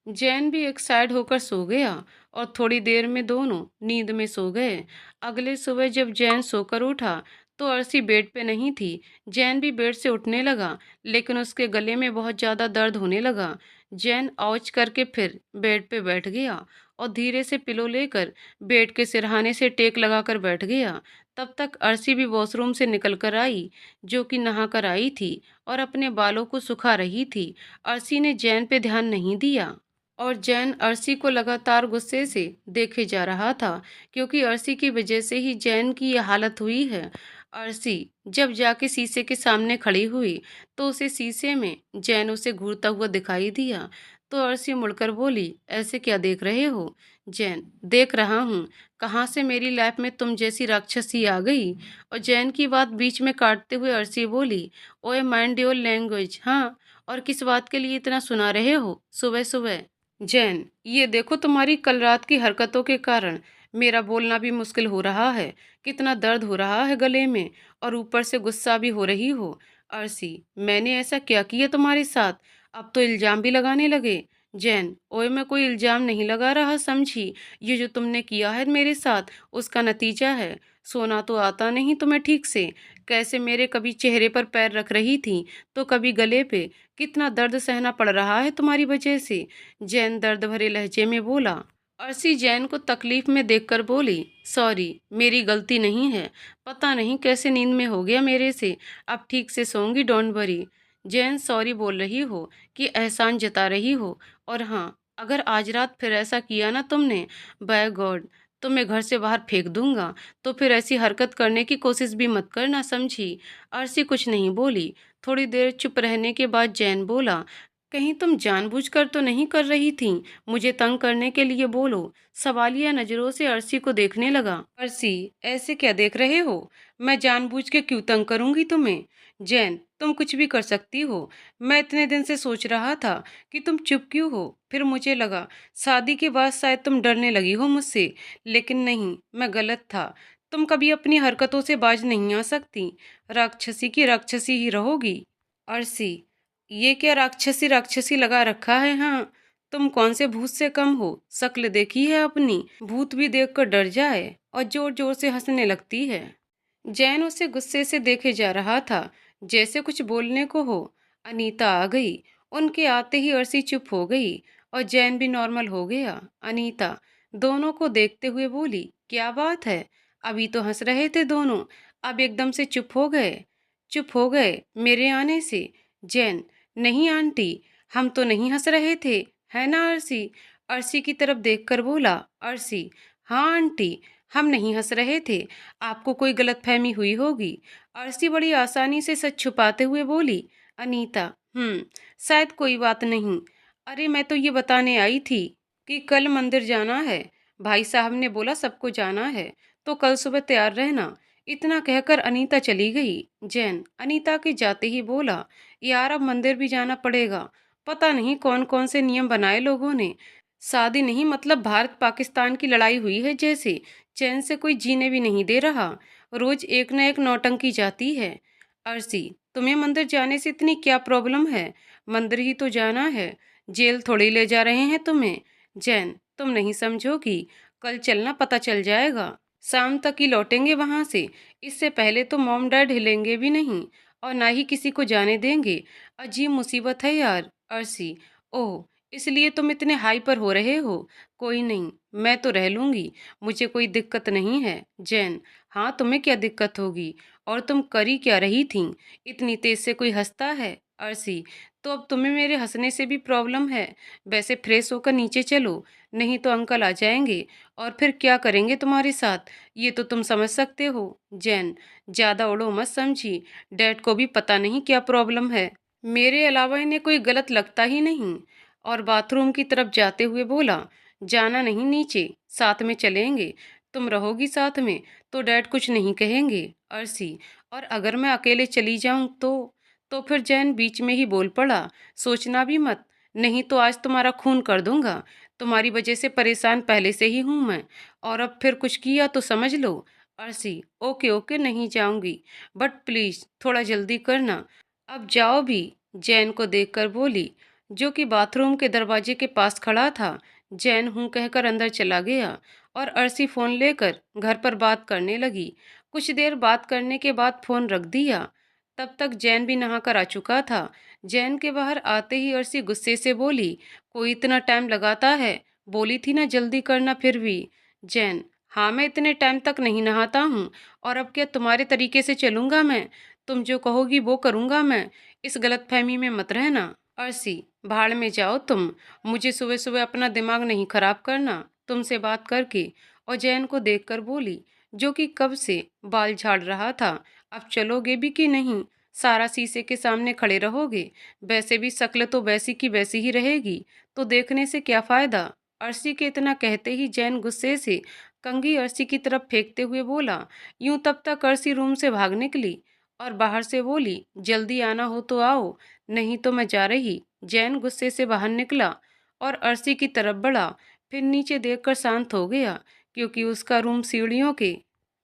जैन भी एक साइड होकर सो गया और थोड़ी देर में दोनों नींद में सो गए। अगले सुबह जब जैन सोकर उठा तो अर्शी बेड पे नहीं थी। जैन भी बेड से उठने लगा, लेकिन उसके गले में बहुत ज़्यादा दर्द होने लगा। जैन औच करके फिर बेड पे बैठ गया और धीरे से पिलो लेकर बेड के सिरहाने से टेक लगाकर बैठ गया। तब तक अर्शी भी वॉशरूम से निकल कर आई, जो कि नहा कर आई थी और अपने बालों को सुखा रही थी। अर्शी ने जैन पे ध्यान नहीं दिया और जैन अर्शी को लगातार गुस्से से देखे जा रहा था, क्योंकि अर्शी की वजह से ही जैन की यह हालत हुई है। अर्शी जब जाके शीशे के सामने खड़ी हुई तो उसे शीशे में जैन उसे घूरता हुआ दिखाई दिया। तो अर्शी मुड़कर बोली, ऐसे क्या देख रहे हो? जैन, देख रहा हूँ, कहाँ से मेरी लाइफ में तुम जैसी राक्षसी आ गई? और जैन की बात बीच में काटते हुए अर्शी बोली, ओए माइंड योर लैंग्वेज, हाँ, और किस बात के लिए इतना सुना रहे हो सुबह सुबह? जैन, ये देखो, तुम्हारी कल रात की हरकतों के कारण मेरा बोलना भी मुश्किल हो रहा है, कितना दर्द हो रहा है गले में, और ऊपर से गुस्सा भी हो रही हो। अर्शी, मैंने ऐसा क्या किया तुम्हारे साथ? अब तो इल्जाम भी लगाने लगे। जैन, ओए मैं कोई इल्जाम नहीं लगा रहा, समझी, ये जो तुमने किया है मेरे साथ उसका नतीजा है। सोना तो आता नहीं तुम्हें ठीक से, कैसे मेरे कभी चेहरे पर पैर रख रही थी तो कभी गले पे, कितना दर्द सहना पड़ रहा है तुम्हारी वजह से। जैन दर्द भरे लहजे में बोला। अर्शी जैन को तकलीफ में देखकर बोली, सॉरी, मेरी गलती नहीं है, पता नहीं कैसे नींद में हो गया मेरे से, अब ठीक से सोऊंगी, डोंट वरी। जैन, सॉरी बोल रही हो कि एहसान जता रही हो? और हाँ, अगर आज रात फिर ऐसा किया ना तुमने, बाय गॉड, तो मैं घर से बाहर फेंक दूंगा, तो फिर ऐसी हरकत करने की कोशिश भी मत करना, समझी? अर्शी कुछ नहीं बोली। थोड़ी देर चुप रहने के बाद जैन बोला, कहीं तुम जानबूझकर तो नहीं कर रही थी? मुझे तंग करने के लिए बोलो। सवालिया नजरों से अर्शी को देखने लगा। अर्शी, ऐसे क्या देख रहे हो? मैं जानबूझ के क्यों तंग करूंगी तुम्हें? जैन, तुम कुछ भी कर सकती हो। मैं इतने दिन से सोच रहा था कि तुम चुप क्यों हो। फिर मुझे लगा शादी के बाद शायद तुम डरने लगी हो मुझसे, लेकिन नहीं, मैं गलत था। तुम कभी अपनी हरकतों से बाज नहीं आ सकती। राक्षसी की राक्षसी ही रहोगी। अर्शी, ये क्या राक्षसी राक्षसी लगा रखा है? हाँ, तुम कौन से भूत से कम हो? शक्ल देखी है अपनी? भूत भी देखकर डर जाए और जोर जोर से हंसने लगती है। जैन उसे गुस्से से देखे जा रहा था, जैसे कुछ बोलने को हो। अनीता आ गई। उनके आते ही अर्शी चुप हो गई और जैन भी नॉर्मल हो गया। अनीता दोनों को देखते हुए बोली, क्या बात है? अभी तो हंस रहे थे दोनों, अब एकदम से चुप हो गए। चुप हो गए मेरे आने से? जैन, नहीं आंटी, हम तो नहीं हंस रहे थे, है ना अर्शी? अर्शी की तरफ देखकर बोला। अर्शी, हाँ आंटी, हम नहीं हंस रहे थे, आपको कोई गलतफहमी हुई होगी। अर्शी बड़ी आसानी से सच छुपाते हुए बोली। अनीता, शायद कोई बात नहीं। अरे मैं तो ये बताने आई थी कि कल मंदिर जाना है। भाई साहब ने बोला सबको जाना है, तो कल सुबह तैयार रहना। इतना कहकर अनीता चली गई। जैन अनीता के जाते ही बोला, यार अब मंदिर भी जाना पड़ेगा। पता नहीं कौन कौन से नियम बनाए लोगों ने। शादी नहीं मतलब भारत पाकिस्तान की लड़ाई हुई है जैसे। चैन से कोई जीने भी नहीं दे रहा। रोज एक न एक नौटंकी जाती है। अर्शी, तुम्हें मंदिर जाने से इतनी क्या प्रॉब्लम है? मंदिर ही तो जाना है, जेल थोड़ी ले जा रहे हैं तुम्हें। जैन, तुम नहीं समझोगी, कल चलना, पता चल जाएगा। शाम तक ही लौटेंगे वहां से। इससे पहले तो मॉम डैड हिलेंगे भी नहीं और ना ही किसी को जाने देंगे। अजीब मुसीबत है यार। अर्शी, ओह, इसलिए तुम इतने हाइपर हो रहे हो? कोई नहीं, मैं तो रह लूंगी, मुझे कोई दिक्कत नहीं है। जैन, हाँ तुम्हें क्या दिक्कत होगी? और तुम करी क्या रही थी? इतनी तेज से कोई हंसता है? अर्शी, तो अब तुम्हें मेरे हंसने से भी प्रॉब्लम है? वैसे फ्रेश होकर नीचे चलो, नहीं तो अंकल आ जाएंगे और फिर क्या करेंगे तुम्हारे साथ, ये तो तुम समझ सकते हो। जैन, ज्यादा उड़ो मत समझी, डैड को भी पता नहीं क्या प्रॉब्लम है, मेरे अलावा इन्हें कोई गलत लगता ही नहीं। और बाथरूम की तरफ जाते हुए बोला, जाना नहीं नीचे, साथ में चलेंगे। तुम रहोगी साथ में तो डैड कुछ नहीं कहेंगे। अर्शी, और अगर मैं अकेले चली जाऊं तो फिर जैन बीच में ही बोल पड़ा, सोचना भी मत, नहीं तो आज तुम्हारा खून कर दूंगा। तुम्हारी वजह से परेशान पहले से ही हूं मैं, और अब फिर कुछ किया तो समझ लो। अर्शी, ओके ओके, नहीं जाऊंगी, बट प्लीज थोड़ा जल्दी करना। अब जाओ भी। जैन को देखकर बोली, जो कि बाथरूम के दरवाजे के पास खड़ा था। जैन हूं कहकर अंदर चला गया और अर्शी फोन लेकर घर पर बात करने लगी। कुछ देर बात करने के बाद फोन रख दिया। तब तक जैन भी नहाकर आ चुका था। जैन के बाहर आते ही अर्शी गुस्से से बोली, कोई इतना टाइम लगाता है? बोली थी ना जल्दी करना फिर भी। जैन, हाँ मैं इतने टाइम तक नहीं नहाता हूँ, और अब क्या तुम्हारे तरीके से चलूंगा मैं? तुम जो कहोगी वो करूंगा मैं, इस गलतफहमी में मत रहना। अर्शी, भाड़ में जाओ तुम, मुझे सुबह सुबह अपना दिमाग नहीं खराब करना तुमसे बात करके। और जैन को देखकर बोली, जो कि कब से बाल झाड़ रहा था, अब चलोगे भी कि नहीं? सारा शीशे के सामने खड़े रहोगे? वैसे भी शक्ल तो वैसी की वैसी ही रहेगी, तो देखने से क्या फायदा? अर्शी के इतना कहते ही जैन गुस्से से कंघी अर्शी की तरफ फेंकते हुए बोला। यूं तब तक अर्शी रूम से भाग निकली और बाहर से बोली, जल्दी आना हो तो आओ, नहीं तो मैं जा रही। जैन गुस्से से बाहर निकला और अर्शी की तरफ बढ़ा, फिर नीचे देखकर शांत हो गया, क्योंकि उसका रूम सीढ़ियों के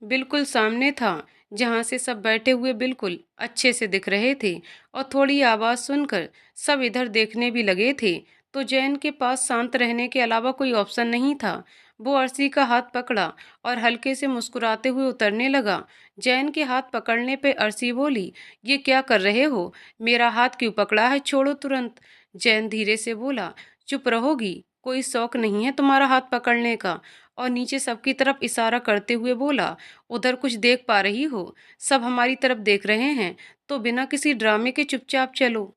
बिल्कुल सामने था, जहां से सब बैठे हुए बिल्कुल अच्छे से दिख रहे थे। और थोड़ी आवाज सुनकर सब इधर देखने भी लगे थे, तो जैन के पास शांत रहने के अलावा कोई ऑप्शन नहीं था। वो अर्शी का हाथ पकड़ा और हल्के से मुस्कुराते हुए उतरने लगा। जैन के हाथ पकड़ने पे अर्शी बोली, ये क्या कर रहे हो? मेरा हाथ क्यों पकड़ा है? छोड़ो तुरंत। जैन धीरे से बोला, चुप रहोगी? कोई शौक नहीं है तुम्हारा हाथ पकड़ने का? और नीचे सबकी तरफ इशारा करते हुए बोला, उधर कुछ देख पा रही हो? सब हमारी तरफ देख रहे हैं, तो बिना किसी ड्रामे के चुपचाप चलो।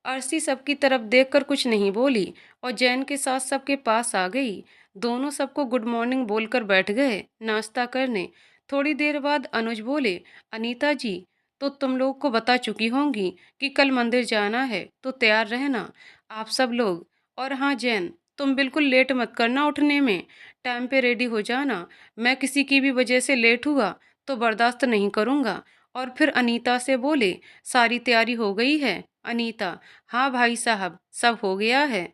अर्शी सबकी तरफ देखकर कुछ नहीं बोली और जैन के साथ सबके पास आ गई। दोनों सबको गुड मॉर्निंग बोलकर बैठ गए नाश्ता करने। थोड़ी देर बाद अनुज बोले, अनीता जी, तो तुम लोग को बता चुकी होंगी कि कल मंदिर जाना है तो तैयार रहना आप सब लोग। और हाँ जैन, तुम बिल्कुल लेट मत करना उठने में, टाइम पे रेडी हो जाना। मैं किसी की भी वजह से लेट हुआ तो बर्दाश्त नहीं करूँगा। और फिर अनीता से बोले, सारी तैयारी हो गई है? अनीता, हाँ भाई साहब, सब हो गया है।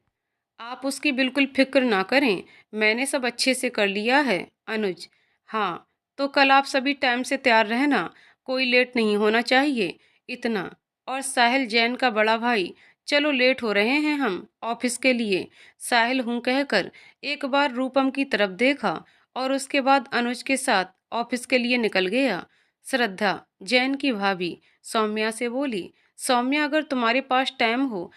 आप उसकी बिल्कुल फ़िक्र ना करें, मैंने सब अच्छे से कर लिया है। अनुज, हाँ, तो कल आप सभी टाइम से तैयार रहना, कोई लेट नहीं होना चाहिए, इतना। और साहिल, जैन का बड़ा भाई, चलो लेट हो रहे हैं हम ऑफिस के लिए। साहिल हूँ कहकर एक बार रूपम की तरफ देखा और उसके बाद अनुज के साथ ऑफिस के लिए निकल गया। श्रद्धा, जैन की भाभी, सौम्या से बोली, सौम्या अगर तुम्हारे पास टाइम हो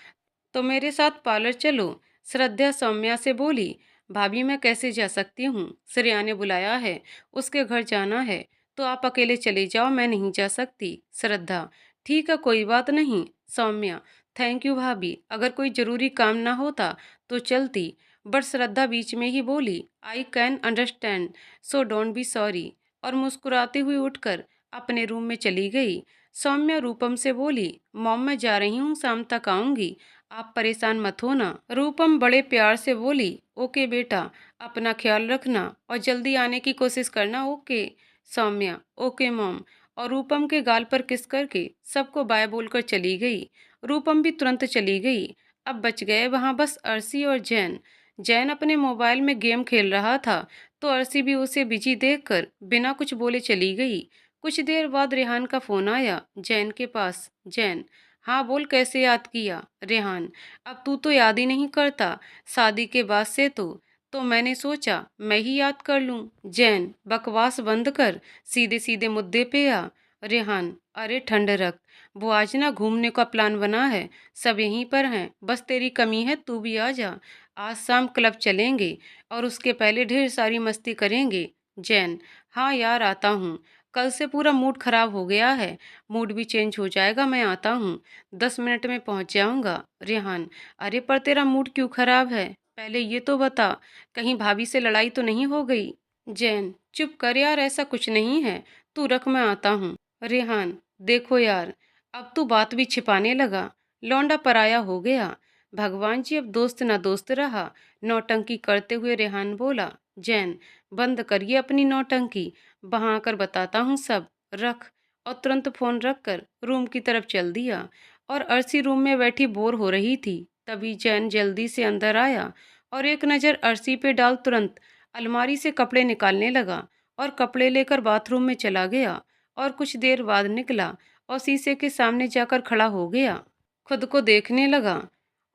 तो मेरे साथ पार्लर चलो। श्रद्धा सौम्या से बोली, भाभी मैं कैसे जा सकती हूँ, श्रेया ने बुलाया है, उसके घर जाना है, तो आप अकेले चले जाओ, मैं नहीं जा सकती। श्रद्धा, ठीक है कोई बात नहीं। सौम्या, थैंक यू भाभी, अगर कोई ज़रूरी काम ना होता तो चलती, बट श्रद्धा बीच में ही बोली, I can understand, so don't be sorry, और मुस्कुराते हुए उठकर अपने रूम में चली गई। सौम्या रूपम से बोली, मॉम मैं जा रही हूँ, शाम तक आऊँगी, आप परेशान मत होना। रूपम बड़े प्यार से बोली, ओके बेटा, अपना ख्याल रखना और जल्दी आने की कोशिश करना, ओके। सौम्या, ओके मॉम, और रूपम के गाल पर किस करके सबको बाय बोलकर चली गई। रूपम भी तुरंत चली गई। अब बच गए वहां बस अर्शी और जैन। जैन अपने मोबाइल में गेम खेल रहा था तो अर्शी भी उसे बिजी देखकर बिना कुछ बोले चली गई। कुछ देर बाद रेहान का फोन आया जैन के पास। जैन, हाँ बोल, कैसे याद किया? रेहान, अब तू तो याद ही नहीं करता, शादी के बाद से तो मैंने सोचा मैं ही याद कर लूं। जैन, बकवास बंद कर, सीधे सीधे मुद्दे पे आ। रेहान, अरे ठंड रख, वो आज ना घूमने का प्लान बना है, सब यहीं पर हैं, बस तेरी कमी है, तू भी आ जा। आज शाम क्लब चलेंगे और उसके पहले ढेर सारी मस्ती करेंगे। जैन, हाँ यार आता हूँ, कल से पूरा मूड खराब हो गया है, मूड भी चेंज हो जाएगा, मैं आता हूँ, 10 मिनट में पहुँच जाऊँगा। रेहान, अरे पर तेरा मूड क्यों खराब है, पहले ये तो बता, कहीं भाभी से लड़ाई तो नहीं हो गई? जैन, चुप कर यार, ऐसा कुछ नहीं है, तू रख, मैं आता हूँ। रेहान, देखो यार, अब तू बात भी छिपाने लगा, लौंडा पराया हो गया, भगवान जी अब दोस्त ना दोस्त रहा। नौटंकी करते हुए रेहान बोला। जैन, बंद करिए अपनी नौटंकी, वहाँ आकर बताता हूँ सब, रख। और तुरंत फोन रखकर रूम की तरफ चल दिया। और अर्शी रूम में बैठी बोर हो रही थी, तभी जैन जल्दी से अंदर आया और एक नज़र अर्शी पे डाल तुरंत अलमारी से कपड़े निकालने लगा और कपड़े लेकर बाथरूम में चला गया। और कुछ देर बाद निकला और शीशे के सामने जाकर खड़ा हो गया, खुद को देखने लगा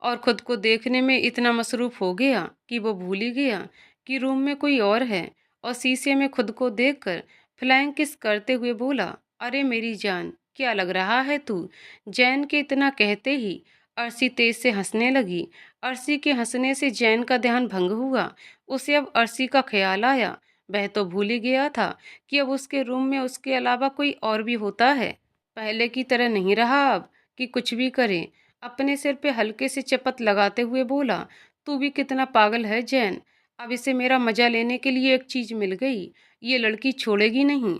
और खुद को देखने में इतना मसरूफ हो गया कि वो भूल ही गया कि रूम में कोई और है। और शीशे में खुद को देखकर फ्लैंक किस करते हुए बोला, अरे मेरी जान, क्या लग रहा है तू? जैन के इतना कहते ही अर्शी तेज से हंसने लगी। अर्शी के हंसने से जैन का ध्यान भंग हुआ। उसे अब अर्शी का ख्याल आया, वह तो भूल ही गया था कि अब उसके रूम में उसके अलावा कोई और भी होता है। पहले की तरह नहीं रहा अब कि कुछ भी करे। अपने सिर पे हल्के से चपत लगाते हुए बोला, तू भी कितना पागल है जैन, अब इसे मेरा मजा लेने के लिए एक चीज मिल गई, ये लड़की छोड़ेगी नहीं।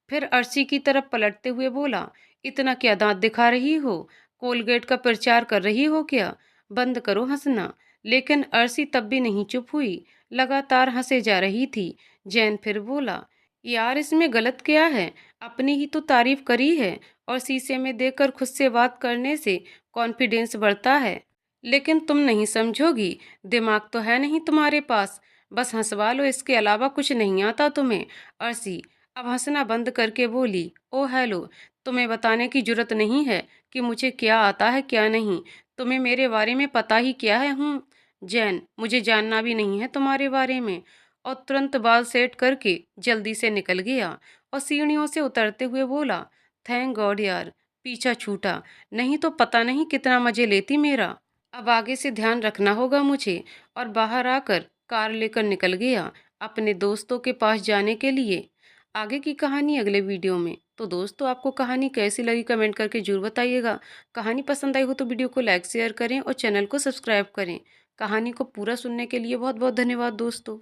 फिर अर्शी की तरफ पलटते हुए बोला, इतना क्या दांत दिखा रही हो, कोलगेट का प्रचार कर रही हो क्या? बंद करो हंसना। लेकिन अर्शी तब भी नहीं चुप हुई, लगातार हंसे जा रही थी। जैन फिर बोला, यार इसमें गलत क्या है, अपनी ही तो तारीफ करी है और शीशे में देखकर खुद से बात करने से कॉन्फिडेंस बढ़ता है। लेकिन तुम नहीं समझोगी, दिमाग तो है नहीं तुम्हारे पास, बस हंसवा लो, इसके अलावा कुछ नहीं आता तुम्हें। अर्शी अब हंसना बंद करके बोली, ओ हेलो, तुम्हें बताने की जरूरत नहीं है कि मुझे क्या आता है क्या नहीं, तुम्हें मेरे बारे में पता ही क्या है? हूँ जैन, मुझे जानना भी नहीं है तुम्हारे बारे में। और तुरंत बाल सेट करके जल्दी से निकल गया और सीढ़ियों से उतरते हुए बोला, थैंक गॉड यार, पीछा छूटा, नहीं तो पता नहीं कितना मजे लेती मेरा। अब आगे से ध्यान रखना होगा मुझे। और बाहर आकर कार लेकर निकल गया अपने दोस्तों के पास जाने के लिए। आगे की कहानी अगले वीडियो में। तो दोस्तों, आपको कहानी कैसी लगी कमेंट करके जरूर बताइएगा। कहानी पसंद आई हो तो वीडियो को लाइक शेयर करें और चैनल को सब्सक्राइब करें। कहानी को पूरा सुनने के लिए बहुत बहुत धन्यवाद दोस्तों।